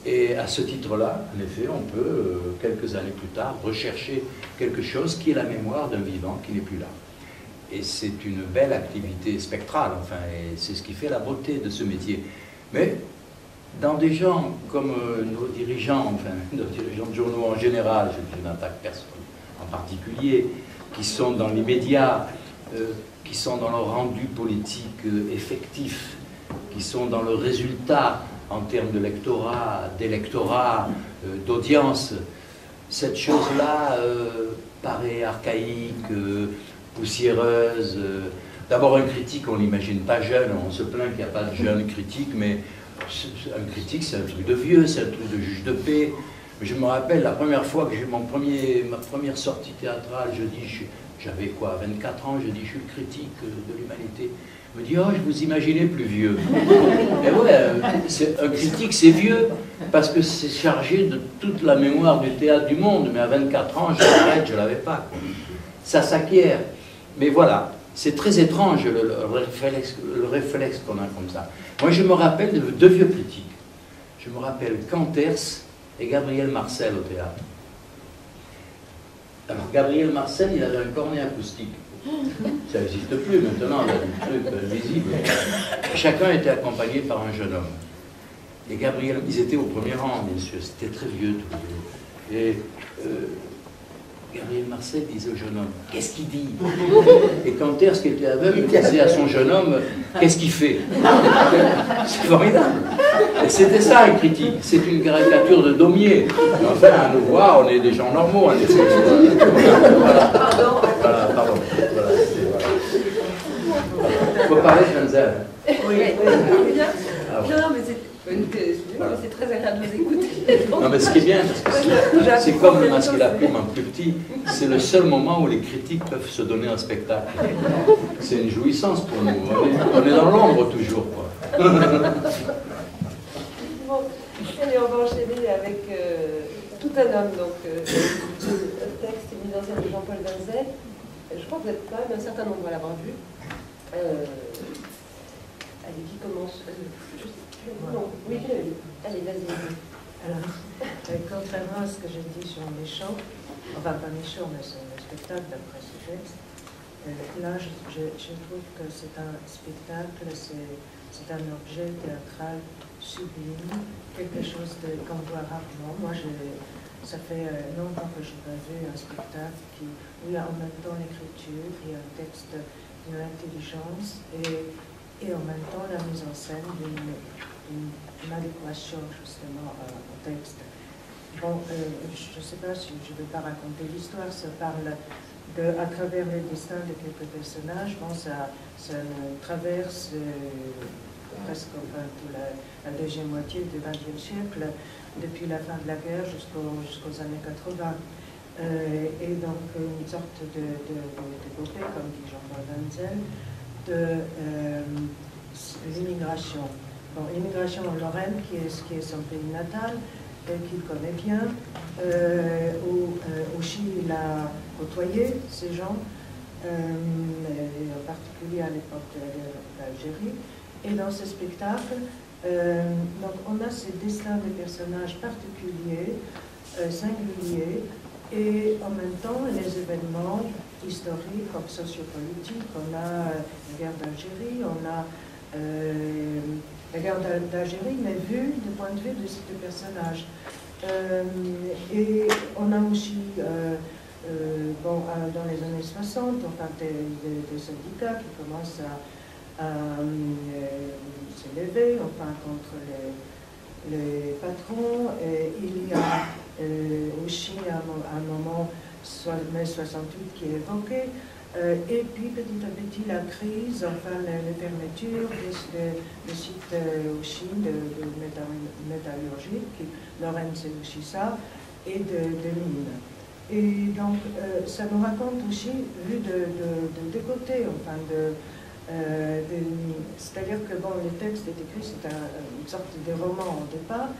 Et à ce titre-là, en effet, on peut, quelques années plus tard, rechercher quelque chose qui est la mémoire d'un vivant qui n'est plus là. Et c'est une belle activité spectrale, enfin, et c'est ce qui fait la beauté de ce métier. Mais dans des gens comme nos dirigeants, enfin, nos dirigeants de journaux en général, je n'attaque personne en particulier, qui sont dans l'immédiat, qui sont dans le rendu politique effectif, qui sont dans le résultat en termes de lectorat, d'électorat, d'audience, cette chose-là paraît archaïque, poussiéreuse. D'abord, un critique, on ne l'imagine pas jeune, on se plaint qu'il n'y a pas de jeune critique, mais un critique, c'est un truc de vieux, c'est un truc de juge de paix. Je me rappelle la première fois que j'ai ma première sortie théâtrale, je dis, j'avais quoi, 24 ans, je dis, je suis le critique de l'humanité. Il me dit, oh, je vous imaginais plus vieux. Et ouais, un critique, c'est vieux, parce que c'est chargé de toute la mémoire du théâtre du monde, mais à 24 ans, je l'arrête, je ne l'avais pas. Ça s'acquiert. Mais voilà, c'est très étrange le réflexe qu'on a comme ça. Moi, je me rappelle de 2 vieux critiques. Je me rappelle Canters et Gabriel Marcel au théâtre. Alors, Gabriel Marcel, il avait un cornet acoustique. Ça n'existe plus maintenant, là, des trucs visibles. Chacun était accompagné par un jeune homme. Et Gabriel, ils étaient au premier rang, bien sûr, c'était très vieux tous les deux. Et Gabriel Marcel disait au jeune homme, qu'est-ce qu'il dit? Et quand Terce, qui était aveugle, disait à son jeune homme, qu'est-ce qu'il fait? C'est formidable. Et c'était ça une critique, c'est une caricature de Daumier. Enfin, à nous voir, on est des gens normaux, en effet. Voilà. Voilà, pardon. Voilà, il faut parler de Wenzel. Oui, non, mais c'est très agréable de vous écouter. Non, mais ce qui est bien, parce que c'est comme le Masque et la Plume en plus petit, c'est le seul moment où les critiques peuvent se donner un spectacle. C'est une jouissance pour nous. On est dans l'ombre toujours, quoi. Bon, allez, on va enchaîner avec Tout un homme, donc un texte mis en scène de Jean-Paul Wenzel. Je crois que vous êtes quand même un certain nombre à l'avoir vu. Allez, qui commence non, oui, allez, vas-y. Alors, contrairement à ce que j'ai dit sur Méchant, enfin pas Méchant, mais c'est un spectacle d'après ce texte, là je trouve que c'est un spectacle, c'est un objet théâtral sublime, quelque chose qu'on voit rarement. Moi, ça fait longtemps que je n'ai pas vu un spectacle où il y a en même temps l'écriture, il y a un texte d'une intelligence et en même temps la mise en scène d'une adéquation justement au texte. Bon, je ne sais pas si je ne vais pas raconter l'histoire, ça parle à travers les destins de quelques personnages. Bon, ça traverse presque toute la deuxième moitié du XXe siècle, depuis la fin de la guerre jusqu'aux années 80. Et donc une sorte d'épopée, comme dit Jean-Paul Wenzel, de l'immigration. Bon, l'immigration en Lorraine, qui est son pays natal, qu'il connaît bien, où Auchy il a côtoyé ces gens, en particulier à l'époque de l'Algérie. Et dans ce spectacle, donc on a ces destins des personnages particuliers, singuliers, et en même temps les événements historiques comme sociopolitiques. On a la guerre d'Algérie, on a la guerre d'Algérie, mais vue du point de vue de ces deux personnages. Et on a aussi, dans les années 60, enfin, des syndicats qui commencent à s'élever, enfin, contre les patrons. Et il y a aussi un moment, mai 68, qui est évoqué. Et puis petit à petit la crise, enfin les fermetures de sites aussi de métallurgie, Lorraine c'est aussi ça, et de mines. Et donc ça nous raconte aussi, vu de deux côtés, enfin c'est-à-dire que bon, le texte est écrit, c'est une sorte de roman au départ,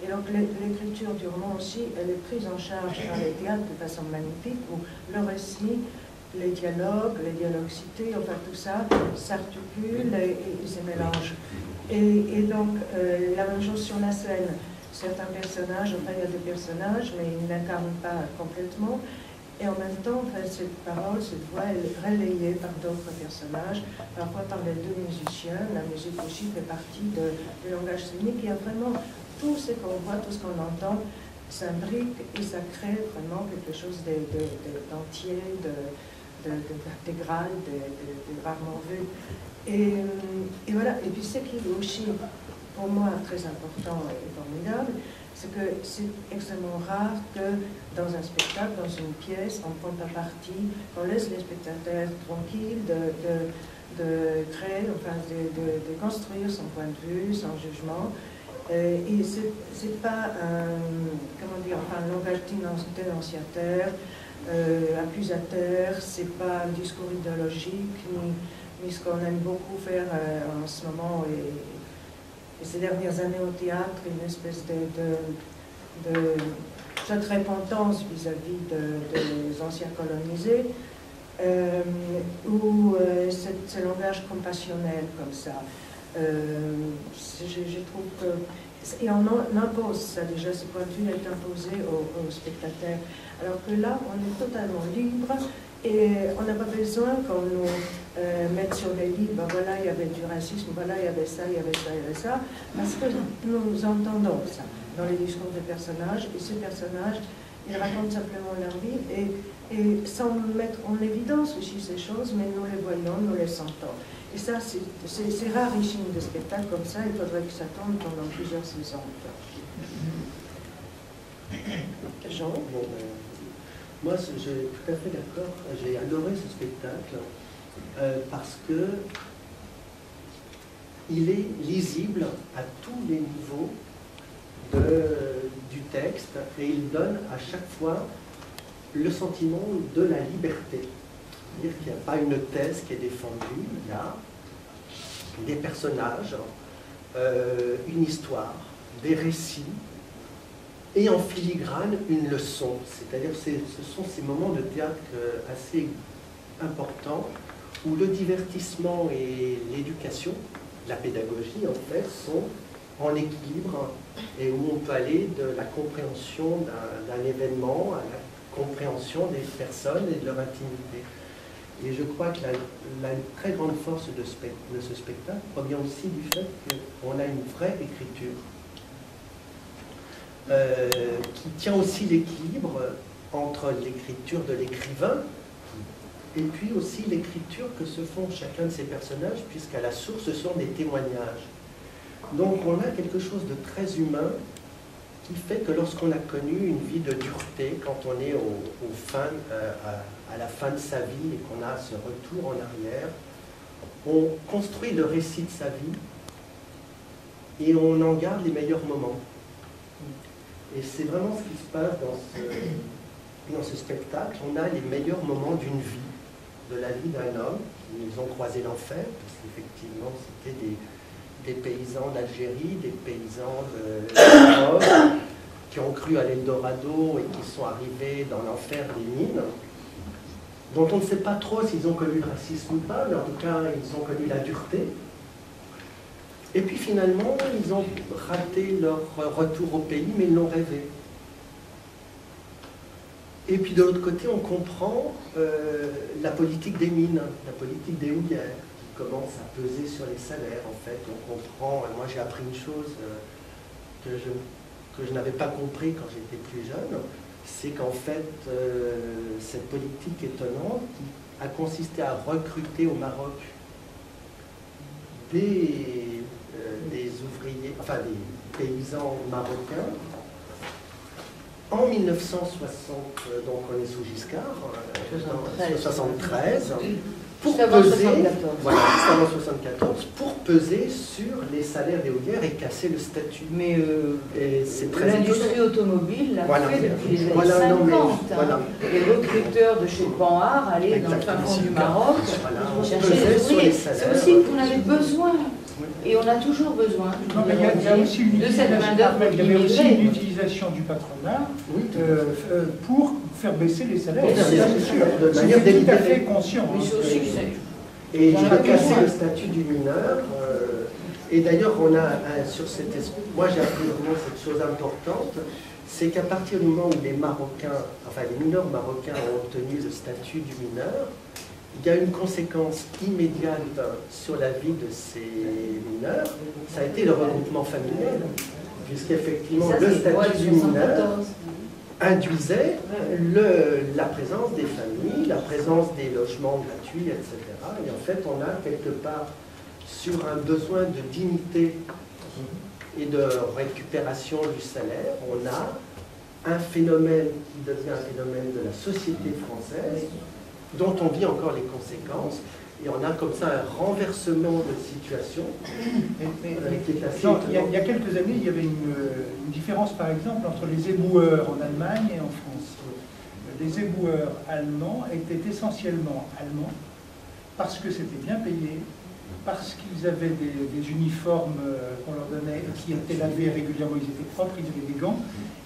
et donc l'écriture du roman aussi, elle est prise en charge par les théâtres de façon magnifique, où le récit, les dialogues cités, enfin tout ça s'articule et se mélange. Et donc la même chose sur la scène. Certains personnages, enfin il y a des personnages, mais ils n'incarnent pas complètement. Et en même temps, enfin, cette parole, cette voix, elle est relayée par d'autres personnages, parfois par les deux musiciens. La musique aussi fait partie du langage scénique. Il y a vraiment tout ce qu'on voit, tout ce qu'on entend s'imbrique et ça crée vraiment quelque chose d'entier, d'intégral, de rarement vu. Et voilà. Et puis ce qui est aussi, pour moi, très important et formidable, c'est que c'est extrêmement rare que dans un spectacle, dans une pièce, on prend pas parti, qu'on laisse les spectateurs tranquilles de créer, enfin de construire son point de vue, son jugement. Et c'est pas un langage dénonciateur, accusateur, c'est pas un discours idéologique, ni ce qu'on aime beaucoup faire en ce moment et ces dernières années au théâtre, une espèce de cette repentance vis-à-vis des anciens colonisés, ou ce langage compassionnel comme ça. Je trouve que Et on impose ça déjà, ce point de vue est imposé aux spectateurs. Alors que là, on est totalement libre et on n'a pas besoin qu'on nous mette sur les livres, ben voilà, il y avait du racisme, voilà, il y avait ça, il y avait ça, il y avait ça, parce que nous entendons ça dans les discours des personnages, et ces personnages, ils racontent simplement leur vie, et sans mettre en évidence aussi ces choses, mais nous les voyons, nous les sentons. Et ça, c'est rarissime de spectacles comme ça, il faudrait que ça tombe pendant plusieurs saisons. Jean? Bon, moi, je suis tout à fait d'accord. J'ai adoré ce spectacle parce que il est lisible à tous les niveaux du texte et il donne à chaque fois le sentiment de la liberté. C'est-à-dire qu'il n'y a pas une thèse qui est défendue, il y a des personnages, une histoire, des récits, et en filigrane une leçon. C'est-à-dire que ce sont ces moments de théâtre assez importants où le divertissement et l'éducation, la pédagogie en fait, sont en équilibre et où on peut aller de la compréhension d'un événement à la compréhension des personnes et de leur intimité. Et je crois que la très grande force de ce spectacle provient aussi du fait qu'on a une vraie écriture qui tient aussi l'équilibre entre l'écriture de l'écrivain et puis aussi l'écriture que se font chacun de ces personnages, puisqu'à la source, ce sont des témoignages. Donc on a quelque chose de très humain qui fait que lorsqu'on a connu une vie de dureté, quand on est à la fin de sa vie et qu'on a ce retour en arrière, on construit le récit de sa vie et on en garde les meilleurs moments. Et c'est vraiment ce qui se passe dans ce spectacle. On a les meilleurs moments d'une vie, de la vie d'un homme. Ils ont croisé l'enfer, parce qu'effectivement, c'était des paysans d'Algérie, des paysans de Maroc, qui ont cru à l'Eldorado et qui sont arrivés dans l'enfer des mines, dont on ne sait pas trop s'ils ont connu le racisme ou pas, mais en tout cas, ils ont connu la dureté. Et puis finalement, ils ont raté leur retour au pays, mais ils l'ont rêvé. Et puis de l'autre côté, on comprend la politique des mines, la politique des houillères, qui commence à peser sur les salaires, en fait. On comprend, moi j'ai appris une chose que je n'avais pas compris quand j'étais plus jeune, c'est qu'en fait, cette politique étonnante qui a consisté à recruter au Maroc des ouvriers, enfin des paysans marocains, en 1960, donc on est sous Giscard, 73, pour peser, voilà, avant 74, pour peser sur les salaires des houillères et casser le statut. Mais c'est très l'industrie automobile l'a fait depuis les années 50. Voilà. Les recruteurs de chez Panhard allaient dans le fin fond du Maroc chercher les ouvriers. C'est aussi qu'on avait besoin. Et on a toujours besoin de cette main-d'œuvre. Il y avait aussi une utilisation du patronat pour faire baisser les salaires. C'est sûr. De manière tout à fait conscient. Et il a cassé le statut du mineur. Et d'ailleurs, on a sur cette moi j'ai appris vraiment cette chose importante, c'est qu'à partir du moment où les Marocains, enfin les mineurs marocains ont obtenu le statut du mineur, il y a une conséquence immédiate sur la vie de ces mineurs, ça a été le regroupement familial, puisqu'effectivement le statut du mineur induisait la présence des familles, la présence des logements gratuits, etc. Et en fait, on a quelque part, sur un besoin de dignité et de récupération du salaire, on a un phénomène qui devient un phénomène de la société française, dont on vit encore les conséquences, et on a comme ça un renversement de situation qui est assez étonnant. Il y a quelques années, il y avait une différence, par exemple, entre les éboueurs en Allemagne et en France. Les éboueurs allemands étaient essentiellement allemands, parce que c'était bien payé, parce qu'ils avaient des uniformes qu'on leur donnait et qui étaient lavés régulièrement, ils étaient propres, ils avaient des gants,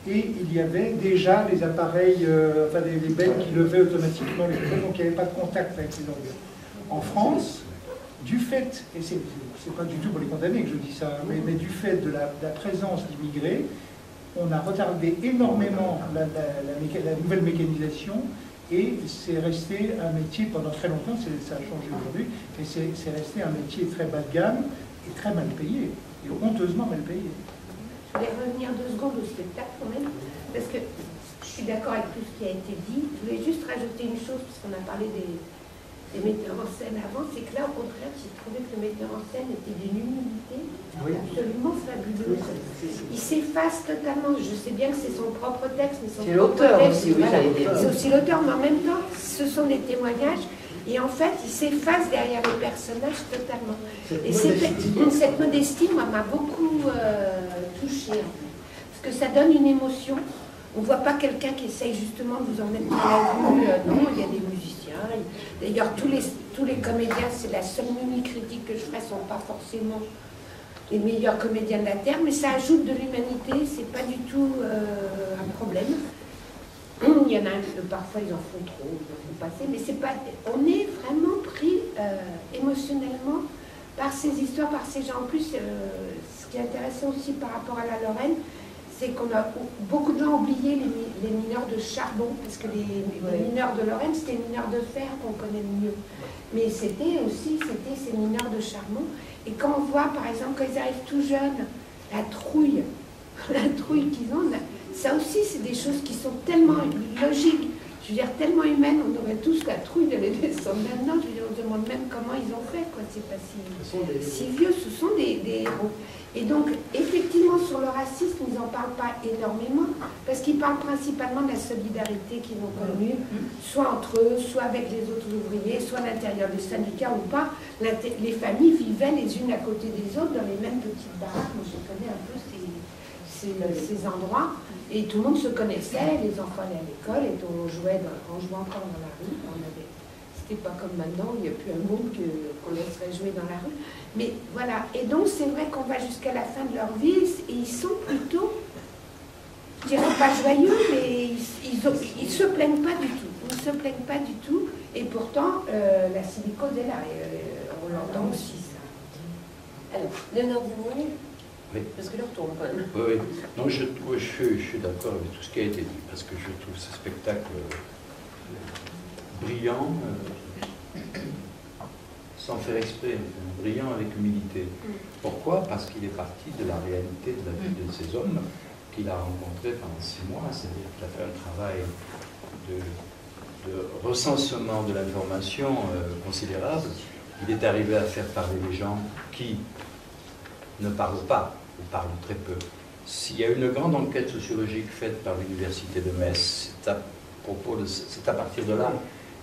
et il y avait déjà des appareils, enfin des bennes qui levaient automatiquement les trucs, donc il n'y avait pas de contact avec les ordures. En France, du fait, et c'est pas du tout pour les condamner que je dis ça, mais du fait de la présence d'immigrés, on a retardé énormément la nouvelle mécanisation, et c'est resté un métier pendant très longtemps, ça a changé aujourd'hui, mais c'est resté un métier très bas de gamme et très mal payé, et honteusement mal payé. Je voulais revenir 2 secondes au spectacle quand même, parce que je suis d'accord avec tout ce qui a été dit. Je voulais juste rajouter une chose, puisqu'on a parlé des metteurs en scène avant, c'est que là, au contraire, j'ai trouvé que le metteur en scène était d'une humilité absolument fabuleuse. Il s'efface totalement. Je sais bien que c'est son propre texte, mais son c'est l'auteur aussi, oui, j'allais dire. C'est aussi l'auteur, mais en même temps, ce sont des témoignages. Et en fait, il s'efface derrière les personnages totalement. Et cette modestie, moi, m'a beaucoup touchée, en fait. Parce que ça donne une émotion. On ne voit pas quelqu'un qui essaye justement de vous emmener dans la rue. Non, il y a des musiciens. D'ailleurs, tous les comédiens, c'est la seule mini-critique que je ferai, ne sont pas forcément les meilleurs comédiens de la Terre, mais ça ajoute de l'humanité, c'est pas du tout un problème. Il y en a un que parfois ils en font trop, ils en font passer, mais c'est pas. On est vraiment pris émotionnellement par ces histoires, par ces gens. En plus, ce qui est intéressant aussi par rapport à la Lorraine, c'est qu'on a beaucoup de gens oublié les mineurs de charbon, parce que les mineurs de Lorraine, c'était les mineurs de fer qu'on connaît le mieux. Mais c'était ces mineurs de charbon. Et quand on voit, par exemple, quand ils arrivent tout jeunes, la trouille qu'ils ont, ça aussi, c'est des choses qui sont tellement logiques, je veux dire, tellement humaines, on aurait tous la trouille de les descendre maintenant. Je veux dire, on se demande même comment ils ont fait, quoi. C'est pas si vieux, ce sont des héros. Et donc, effectivement, sur le racisme, ils n'en parlent pas énormément, parce qu'ils parlent principalement de la solidarité qu'ils ont connue, soit entre eux, soit avec les autres ouvriers, soit à l'intérieur des syndicats ou pas. Les familles vivaient les unes à côté des autres dans les mêmes petites baraques. Moi, je connais un peu ces endroits, et tout le monde se connaissait, les enfants allaient à l'école, et on jouait encore dans la rue. C'était pas comme maintenant, il n'y a plus un monde qu'on laisserait jouer dans la rue. Mais voilà, et donc c'est vrai qu'on va jusqu'à la fin de leur vie, et ils sont plutôt, je dirais pas joyeux, mais ils se plaignent pas du tout. Ils ne se plaignent pas du tout, et pourtant, la silicose est là, et on l'entend aussi, ça. Alors, Léonard Diné, oui. parce que l'heure tourne quand même. Oui, oui. Non, je suis d'accord avec tout ce qui a été dit, parce que je trouve ce spectacle brillant, sans faire exprès, brillant avec humilité. Pourquoi? Parce qu'il est parti de la réalité de la vie de ces hommes qu'il a rencontrés pendant 6 mois, c'est-à-dire qu'il a fait un travail de recensement de l'information considérable. Il est arrivé à faire parler les gens qui ne parlent pas, ou parlent très peu. S'il y a une grande enquête sociologique faite par l'université de Metz, c'est à partir de là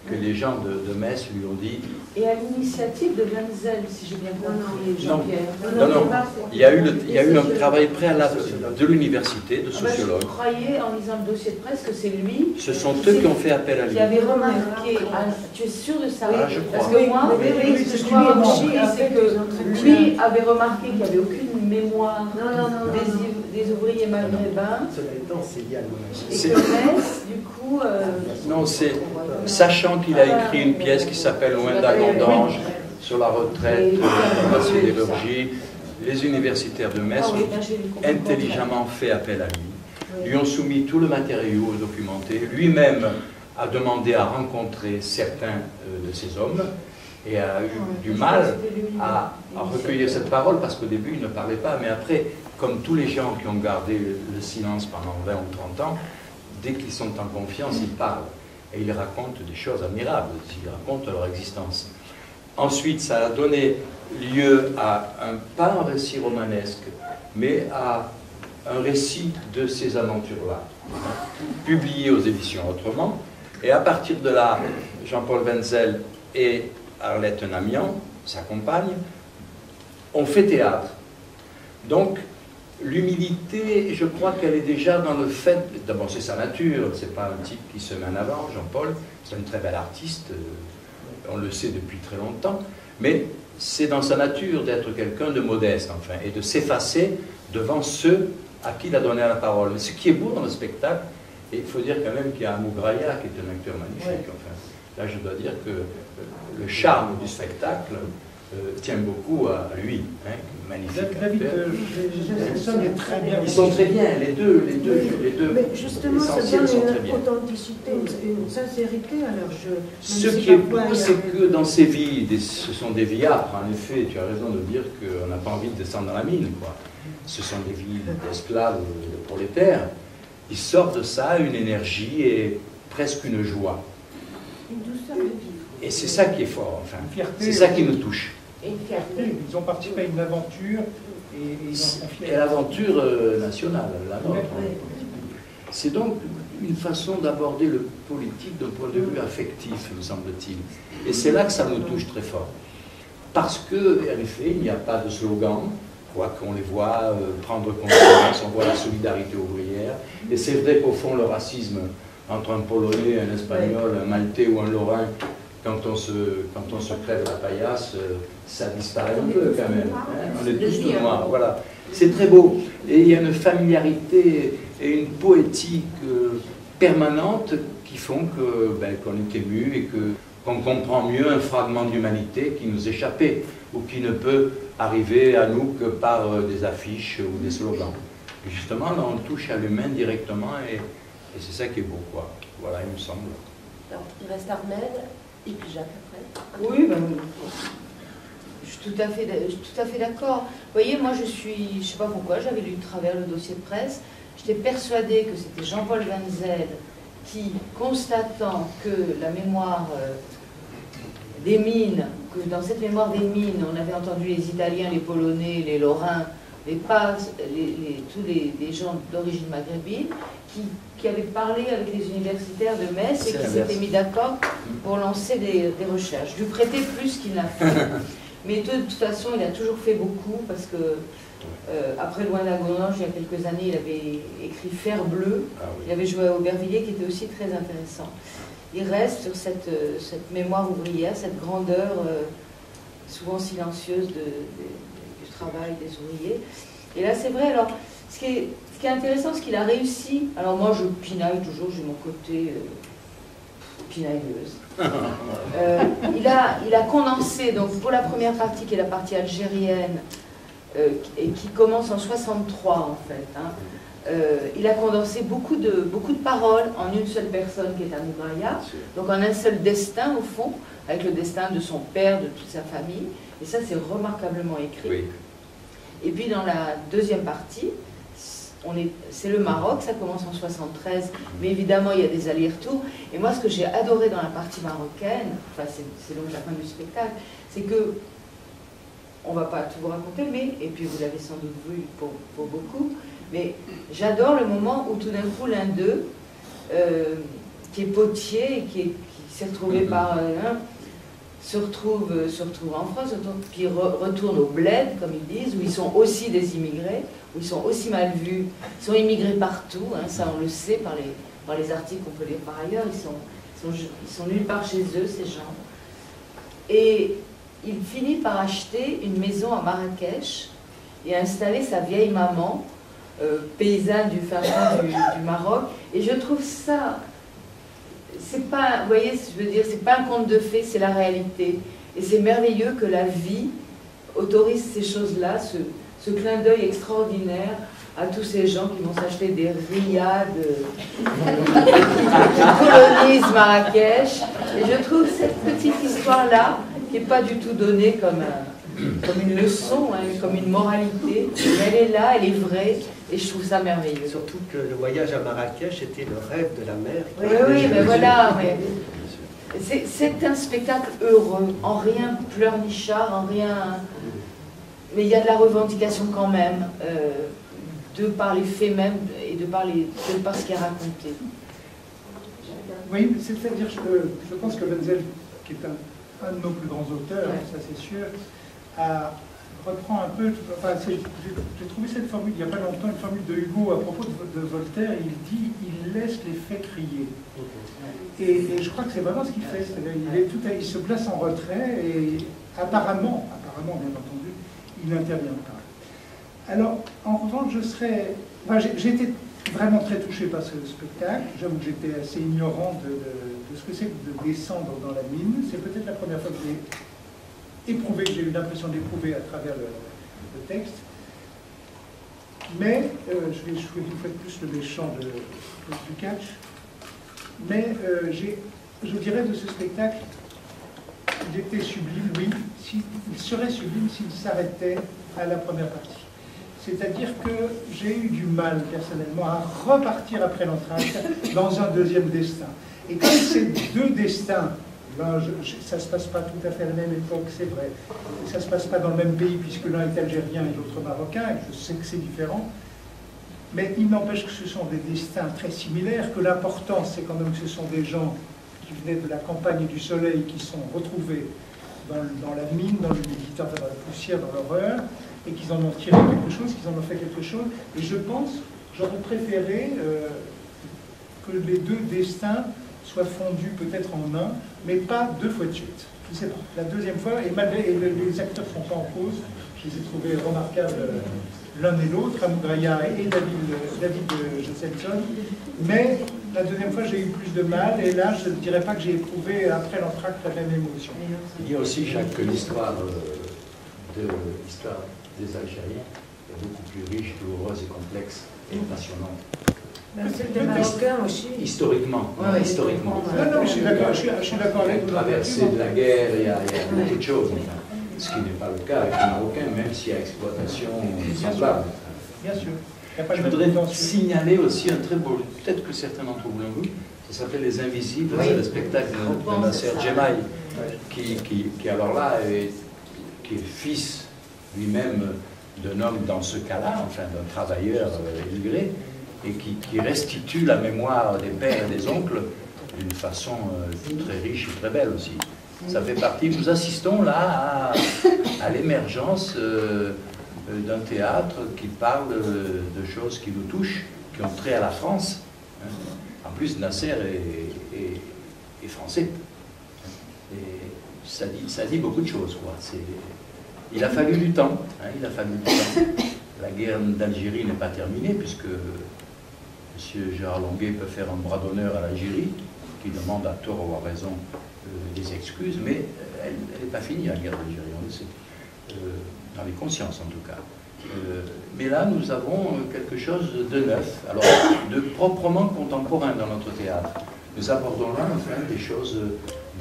que les gens de Metz lui ont dit... Et à l'initiative de Wenzel, si j'ai bien compris, Jean-Pierre. Non. Il y a eu un travail préalable de l'université, de sociologues. Je croyais, en lisant le dossier de presse, que c'est lui... Ce sont eux qui ont fait appel à lui. Qui avait remarqué... tu es sûr de ça? Je crois. Parce que moi, ce que je crois aussi, c'est que lui avait remarqué qu'il n'y avait aucune mémoire des ouvriers maghrébins. Cela étant, c'est lié à Et que Metz, du coup... Non, c'est... Sachant qu'il a écrit une pièce qui s'appelle Loin d'un vendange sur la retraite, la sidérurgie, les universitaires de Metz ont intelligemment fait appel à lui, lui ont soumis tout le matériau documenté, lui-même a demandé à rencontrer certains de ces hommes et a eu du mal à recueillir cette parole parce qu'au début il ne parlait pas, mais après, comme tous les gens qui ont gardé le silence pendant 20 ou 30 ans, dès qu'ils sont en confiance, ils parlent. Et ils racontent des choses admirables, ils racontent leur existence. Ensuite, ça a donné lieu à pas un récit romanesque, mais à un récit de ces aventures-là, publié aux éditions Autrement. Et à partir de là, Jean-Paul Wenzel et Arlette Namian, sa compagne, ont fait théâtre. Donc, l'humilité, je crois qu'elle est déjà dans le fait, d'abord c'est sa nature, c'est pas un type qui se met en avant, Jean-Paul, c'est une très belle artiste, on le sait depuis très longtemps, mais c'est dans sa nature d'être quelqu'un de modeste, enfin, et de s'effacer devant ceux à qui il a donné la parole. Mais ce qui est beau dans le spectacle, et il faut dire quand même qu'il y a Amougraya qui est un acteur magnifique, enfin, là je dois dire que le charme du spectacle tient beaucoup à lui, hein, magnifique. David, Jensen est très bien. Ils sont très bien, les deux. Mais justement, ça essentiels sont donne très une bien. authenticité, une sincérité. Alors Ce qui est beau, c'est que dans ces vies, ce sont des vies âpres, en effet, tu as raison de dire qu'on n'a pas envie de descendre dans la mine, quoi. Ce sont des vies d'esclaves, de prolétaires. Ils sortent de ça une énergie et presque une joie. Une douceur de vivre. Et c'est ça qui est fort, enfin. Une fierté, C'est ça qui nous touche. Et une fierté. Ils ont participé à une aventure et ils en sont fiers. Et l'aventure nationale, la nôtre. C'est donc une façon d'aborder le politique d'un point de vue affectif, me semble-t-il. Et c'est là que ça nous touche très fort. Parce que, en effet, il n'y a pas de slogan, quoiqu'on les voit prendre conscience, on voit la solidarité ouvrière. Et c'est vrai qu'au fond, le racisme entre un Polonais, un Espagnol, un Maltais ou un Lorrain, quand on se crève la paillasse, ça disparaît un peu quand même. Hein, on est tous de noirs, voilà. C'est très beau. Et il y a une familiarité et une poétique permanente qui font qu'on est ému et qu'on comprend mieux un fragment d'humanité qui nous échappait ou qui ne peut arriver à nous que par des affiches ou des slogans. Et justement, là, on touche à l'humain directement et c'est ça qui est beau, quoi. Voilà, il me semble. Alors, il reste Armel et puis Jacques après. Oui, ben, je suis tout à fait d'accord. Vous voyez, moi je ne sais pas pourquoi, j'avais lu de travers le dossier de presse, j'étais persuadée que c'était Jean-Paul Wenzel qui, constatant que la mémoire des mines, que dans cette mémoire des mines, on avait entendu les Italiens, les Polonais, les Lorrains, tous les gens d'origine maghrébine, qui avaient parlé avec les universitaires de Metz et qui s'étaient mis d'accord pour lancer des recherches. Je lui prêtais plus qu'il n'a fait. Mais de toute façon, il a toujours fait beaucoup parce que, après Loin d'Agonange, il y a quelques années, il avait écrit Fer bleu. Ah oui. Il avait joué à Aubervilliers qui était aussi très intéressant. Il reste sur cette mémoire ouvrière, cette grandeur souvent silencieuse du travail des ouvriers. Et là, c'est vrai, alors, ce qui est intéressant, c'est qu'il a réussi. Alors moi, je pinaille toujours, j'ai mon côté pinailleuse. Il a condensé, donc pour la première partie, qui est la partie algérienne, et qui commence en 63 en fait, hein, il a condensé beaucoup de paroles en une seule personne qui est Amougraya, donc en un seul destin au fond, avec le destin de son père, de toute sa famille, et ça c'est remarquablement écrit. Oui. Et puis dans la deuxième partie, c'est le Maroc, ça commence en 73, mais évidemment il y a des allers-retours. Et moi ce que j'ai adoré dans la partie marocaine, enfin c'est donc la fin du spectacle, c'est que, on ne va pas tout vous raconter, mais, et puis vous l'avez sans doute vu pour beaucoup, mais j'adore le moment où tout d'un coup l'un d'eux, qui est potier, qui s'est retrouvé se retrouve en France, puis retourne au bled, comme ils disent, où ils sont aussi des immigrés, où ils sont aussi mal vus, ils sont immigrés partout, hein, ça on le sait par les articles qu'on peut lire par ailleurs, ils sont nulle part chez eux, ces gens. Et il finit par acheter une maison à Marrakech et installer sa vieille maman, paysanne du fin fond du Maroc, et je trouve ça... C'est pas, vous voyez, je veux dire, c'est pas un conte de fées, c'est la réalité. Et c'est merveilleux que la vie autorise ces choses-là, ce clin d'œil extraordinaire à tous ces gens qui vont s'acheter des riades, qui colonisent Marrakech. Et je trouve cette petite histoire-là, qui n'est pas du tout donnée comme une leçon, hein, comme une moralité, mais elle est là, elle est vraie. Et je trouve ça merveilleux. Surtout que le voyage à Marrakech était le rêve de la mère. Oui, mais voilà. C'est un spectacle heureux, en rien pleurnichard, en rien... Mais il y a de la revendication quand même, de par les faits même et de par ce qui est raconté. Oui, c'est-à-dire que je pense que Wenzel, qui est un de nos plus grands auteurs, ça c'est sûr, reprend un peu, enfin, j'ai trouvé cette formule il n'y a pas longtemps, une formule de Hugo à propos de Voltaire, il dit « il laisse les faits crier ». Et je crois que c'est vraiment ce qu'il fait, il se place en retrait et apparemment bien entendu, il n'intervient pas. Alors, en revanche, j'ai été vraiment très touché par ce spectacle, j'avoue que j'étais assez ignorant de ce que c'est que de descendre dans la mine, c'est peut-être la première fois que j'ai éprouvé, j'ai eu l'impression d'éprouver à travers le texte. Mais, je vais jouer une fois de plus le méchant du catch, mais je dirais de ce spectacle, il était sublime, oui, il serait sublime s'il s'arrêtait à la première partie. C'est-à-dire que j'ai eu du mal, personnellement, à repartir après l'entracte dans un deuxième destin. Et comme ces deux destins, là, ça ne se passe pas tout à fait à la même époque, c'est vrai, ça ne se passe pas dans le même pays, puisque l'un est algérien et l'autre marocain, et je sais que c'est différent, mais il n'empêche que ce sont des destins très similaires, que l'important, c'est quand même que ce sont des gens qui venaient de la campagne du soleil, qui sont retrouvés dans la mine, dans l'humidité, enfin dans la poussière, dans l'horreur, et qu'ils en ont tiré quelque chose, qu'ils en ont fait quelque chose. Et je pense, j'aurais préféré que les deux destins soient fondus peut-être en un, mais pas deux fois de suite. Je ne sais pas. La deuxième fois, et malgré les acteurs ne sont pas en cause, je les ai trouvés remarquables l'un et l'autre, Amougraya et David Josephson, mais la deuxième fois j'ai eu plus de mal, et là je ne dirais pas que j'ai éprouvé après l'entracte la même émotion. Il y a aussi, Jacques, que l'histoire des Algériens est beaucoup plus riche, douloureuse et complexe et passionnante. C'est des Marocains aussi. Historiquement. Ouais, historiquement. Non, je suis d'accord, avec vous. Traversée de la guerre, il y a beaucoup de choses. Ce qui n'est pas le cas avec les Marocains, même s'il y a exploitation semblable. Bien sûr. Je voudrais signaler aussi un très beau, peut-être que certains d'entre vous l'ont vu, ça s'appelle Les Invisibles, c'est le spectacle de Nasser Djemaï, qui alors là, qui est fils lui-même d'un homme dans ce cas-là, enfin d'un travailleur immigré, et qui restitue la mémoire des pères et des oncles d'une façon très riche et très belle aussi. Ça fait partie, nous assistons là à l'émergence d'un théâtre qui parle de choses qui nous touchent, qui ont trait à la France. En plus, Nasser est français. Et ça dit beaucoup de choses, quoi. Il a fallu du temps, il a fallu du temps. La guerre d'Algérie n'est pas terminée, puisque M. Gérard Longuet peut faire un bras d'honneur à l'Algérie, qui demande à tort ou à raison des excuses, mais elle n'est pas finie, la guerre d'Algérie, on le sait, dans les consciences en tout cas. Mais là, nous avons quelque chose de neuf, alors de proprement contemporain dans notre théâtre. Nous abordons là, enfin, des choses,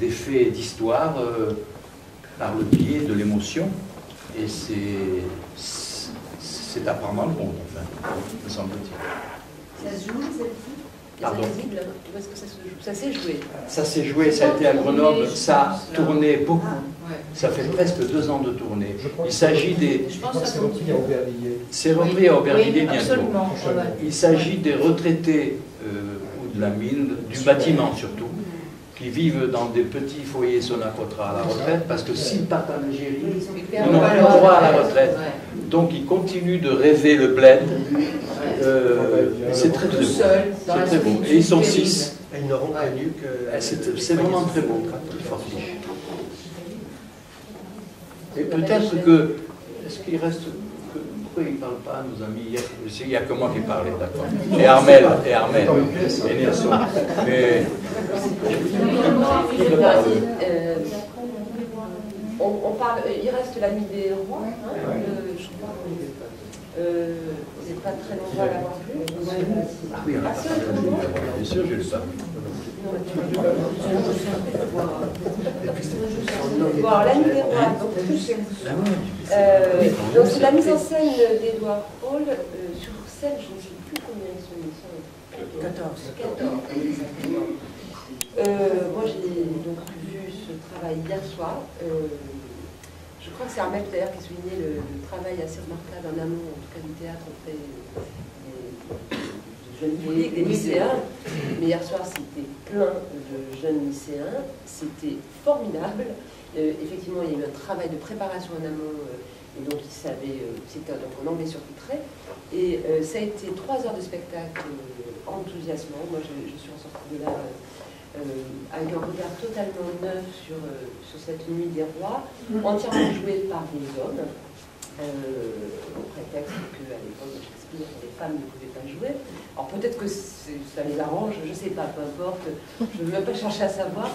des faits d'histoire par le biais de l'émotion, et c'est à prendre en compte, enfin, me semble-t-il. Ça se joue, celle-ci? Pardon. Où est-ce que ça se joue? Ça s'est joué. Ça s'est joué, ça a été à Grenoble, ça a tourné beaucoup. Ça fait presque 2 ans de tournée. Il s'agit des... Je pense que c'est repris à Aubervilliers. C'est repris à Aubervilliers bientôt. Absolument. Il s'agit des retraités ou de la mine, du bâtiment surtout, qui vivent dans des petits foyers Sonacotra à la retraite, parce que s'ils partent en Algérie, ils n'ont plus le droit à la retraite. Donc ils continuent de rêver le bled. C'est très beau. C'est très beau. Et ils sont 6. Ils n'auront connu que... C'est vraiment très beau. Fortiche. Et peut-être que... Est-ce qu'il reste... Pourquoi ils ne parlent pas, nos amis? Il n'y a que moi qui parlais, d'accord. Et Armel. Et Nelson. Mais... On parle, il reste la nuit des rois, je crois. Vous n'êtes pas très nombreux à l'avoir vu. Ah oui, on a pas. Bien sûr, je le sais. Bon, alors, la nuit des rois, donc c'est la mise en scène d'Edouard Hall sur scène, je ne sais plus combien ils sont. 14, exactement. Moi j'ai donc vu ce travail hier soir. Je crois que c'est Armel d'ailleurs qui soulignait le travail assez remarquable en amont, en tout cas du théâtre auprès des jeunes publics, des lycéens. Mais hier soir c'était plein de jeunes lycéens, c'était formidable. Effectivement il y a eu un travail de préparation en amont, et donc ils savaient, c'était donc en anglais surtitré. Et ça a été 3 heures de spectacle enthousiasmant. Moi je suis ressortie de là avec un regard totalement neuf sur cette nuit des rois, entièrement jouée par des hommes, au prétexte qu'à l'époque de Shakespeare, les femmes ne pouvaient pas jouer. Alors peut-être que ça les arrange, je ne sais pas, peu importe, je ne veux même pas chercher à savoir.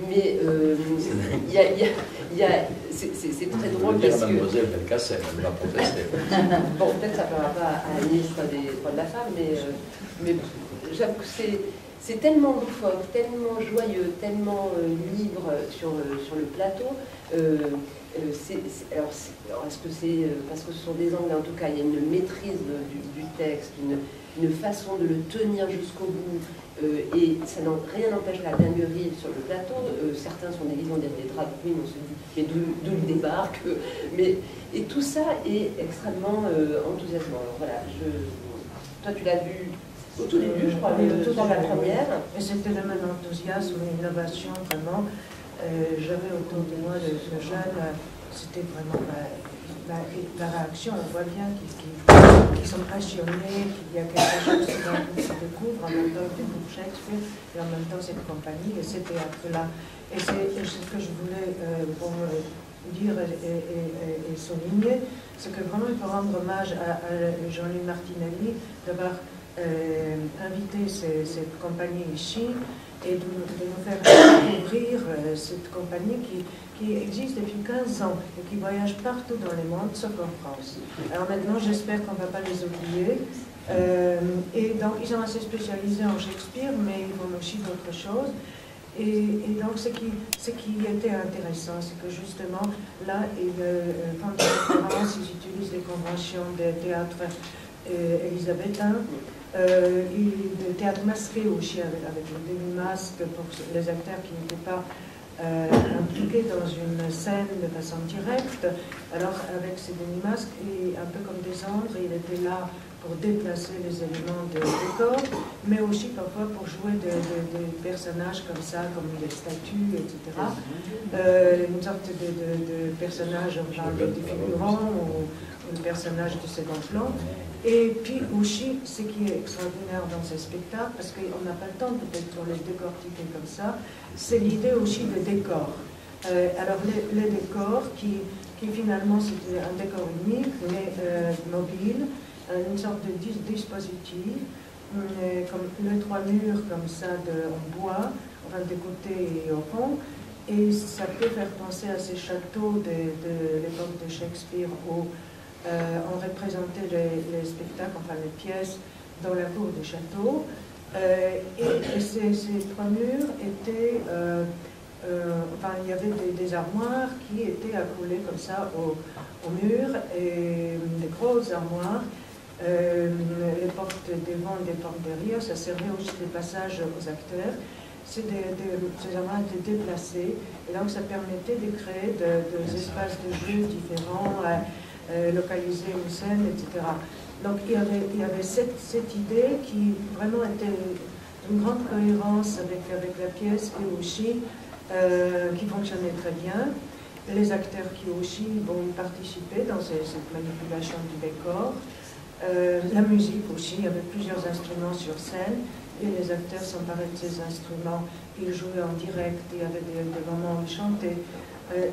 Mais c'est très drôle parce que... Mademoiselle Belkacem, elle va protester. Bon, peut-être que ça ne parlera pas à la ministre des droits de la femme, mais j'avoue que c'est tellement loufoque, tellement joyeux, tellement libre sur le plateau. Alors, est-ce que c'est parce que ce sont des Anglais, en tout cas, il y a une maîtrise du texte, une façon de le tenir jusqu'au bout, et rien n'empêche la dinguerie sur le plateau. Certains sont déguisés, on dirait des drag queens, on se dit, mais d'où ils débarquent, et tout ça est extrêmement enthousiasmant. Alors voilà, toi tu l'as vu au tout début, je crois, dans la première. Et c'était le même enthousiasme, une innovation vraiment. J'avais autour de moi de jeunes, c'était vraiment la réaction. On voit bien qu'ils sont passionnés, qu'il y a quelque chose qui se découvre en même temps pour Shakespeare et en même temps cette compagnie et ces théâtres-là. Et c'est ce que je voulais dire et souligner, c'est que vraiment il faut rendre hommage à Jean-Louis Martinelli d'avoir invité cette compagnie ici et de nous faire découvrir cette compagnie qui existe depuis 15 ans et qui voyage partout dans le monde, sauf en France. Alors maintenant, j'espère qu'on ne va pas les oublier. Et donc, ils sont assez spécialisés en Shakespeare, mais ils font aussi d'autres choses. Et donc, ce qui était intéressant, c'est que justement, là, quand ils utilisent les conventions des théâtres élisabétains, de théâtre masqué aussi, avec le demi-masque pour les acteurs qui n'étaient pas impliqués dans une scène de façon directe. Alors, avec ces demi-masques, un peu comme des anges, il était là pour déplacer les éléments de décor, mais aussi parfois pour jouer des personnages comme ça, comme les statues, etc. Une sorte de personnage, enfin, des figurants ou le personnage du second plan. Et puis aussi, ce qui est extraordinaire dans ces spectacles, parce qu'on n'a pas le temps peut-être pour les décortiquer comme ça, c'est l'idée aussi de décor. Alors les décors qui finalement c'était un décor unique, mais mobile, une sorte de dispositif, comme les 3 murs comme ça en bois, enfin des côtés et au fond, et ça peut faire penser à ces châteaux de l'époque de Shakespeare où on représentait les spectacles, enfin les pièces, dans la cour du château. Et ces 3 murs étaient... enfin, il y avait des armoires qui étaient accolées comme ça au mur, et des grosses armoires. Les portes devant, des portes derrière, ça servait aussi de passage aux acteurs. Ces armoires étaient déplacées, et donc ça permettait de créer des espaces de jeu différents, localiser une scène, etc. Donc il y avait cette idée qui vraiment était d'une grande cohérence avec la pièce et aussi qui fonctionnait très bien. Les acteurs qui aussi vont participer dans cette manipulation du décor. La musique aussi, il y avait plusieurs instruments sur scène et les acteurs s'emparaient de ces instruments, ils jouaient en direct, il y avait des moments où ils chantaient.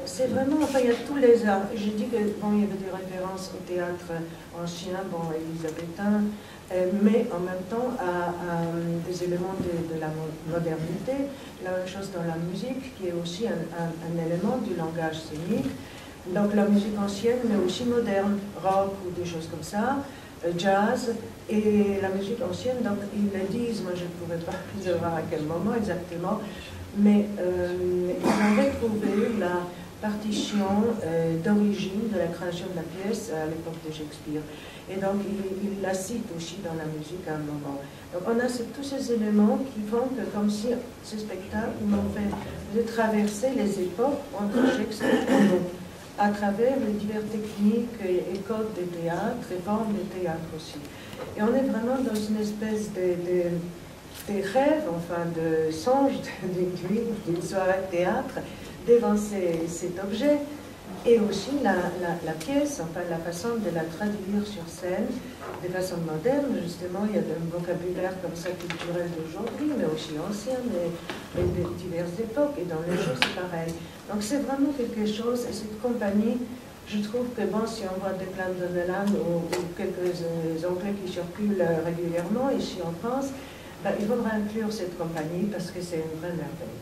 C'est vraiment, enfin il y a tous les arts. J'ai dit que bon, il y avait des références au théâtre ancien, bon, élisabétain, mais en même temps à des éléments de la modernité. La même chose dans la musique, qui est aussi un élément du langage scénique. Donc la musique ancienne, mais aussi moderne, rock ou des choses comme ça, jazz, et la musique ancienne, donc ils le disent, moi je ne pourrais pas savoir à quel moment exactement, mais ils ont retrouvé la partition d'origine de la création de la pièce à l'époque de Shakespeare. Et donc il la cite aussi dans la musique à un moment. Donc on a tous ces éléments qui font que, comme si ce spectacle m'ont fait de traverser les époques entre Shakespeare et nous, à travers les diverses techniques et codes de théâtre et formes de théâtre aussi. Et on est vraiment dans une espèce de rêve, enfin de songe d'une soirée de théâtre devant cet objet, et aussi la pièce, enfin la façon de la traduire sur scène de façon moderne. Justement, il y a un vocabulaire comme ça culturel d'aujourd'hui, mais aussi ancien, et de diverses époques, et dans les jeux c'est pareil. Donc c'est vraiment quelque chose, et cette compagnie, je trouve que bon, si on voit Declan Donnellan ou quelques anglais qui circulent régulièrement ici en France, ben, il faudra inclure cette compagnie parce que c'est une vraie merveille.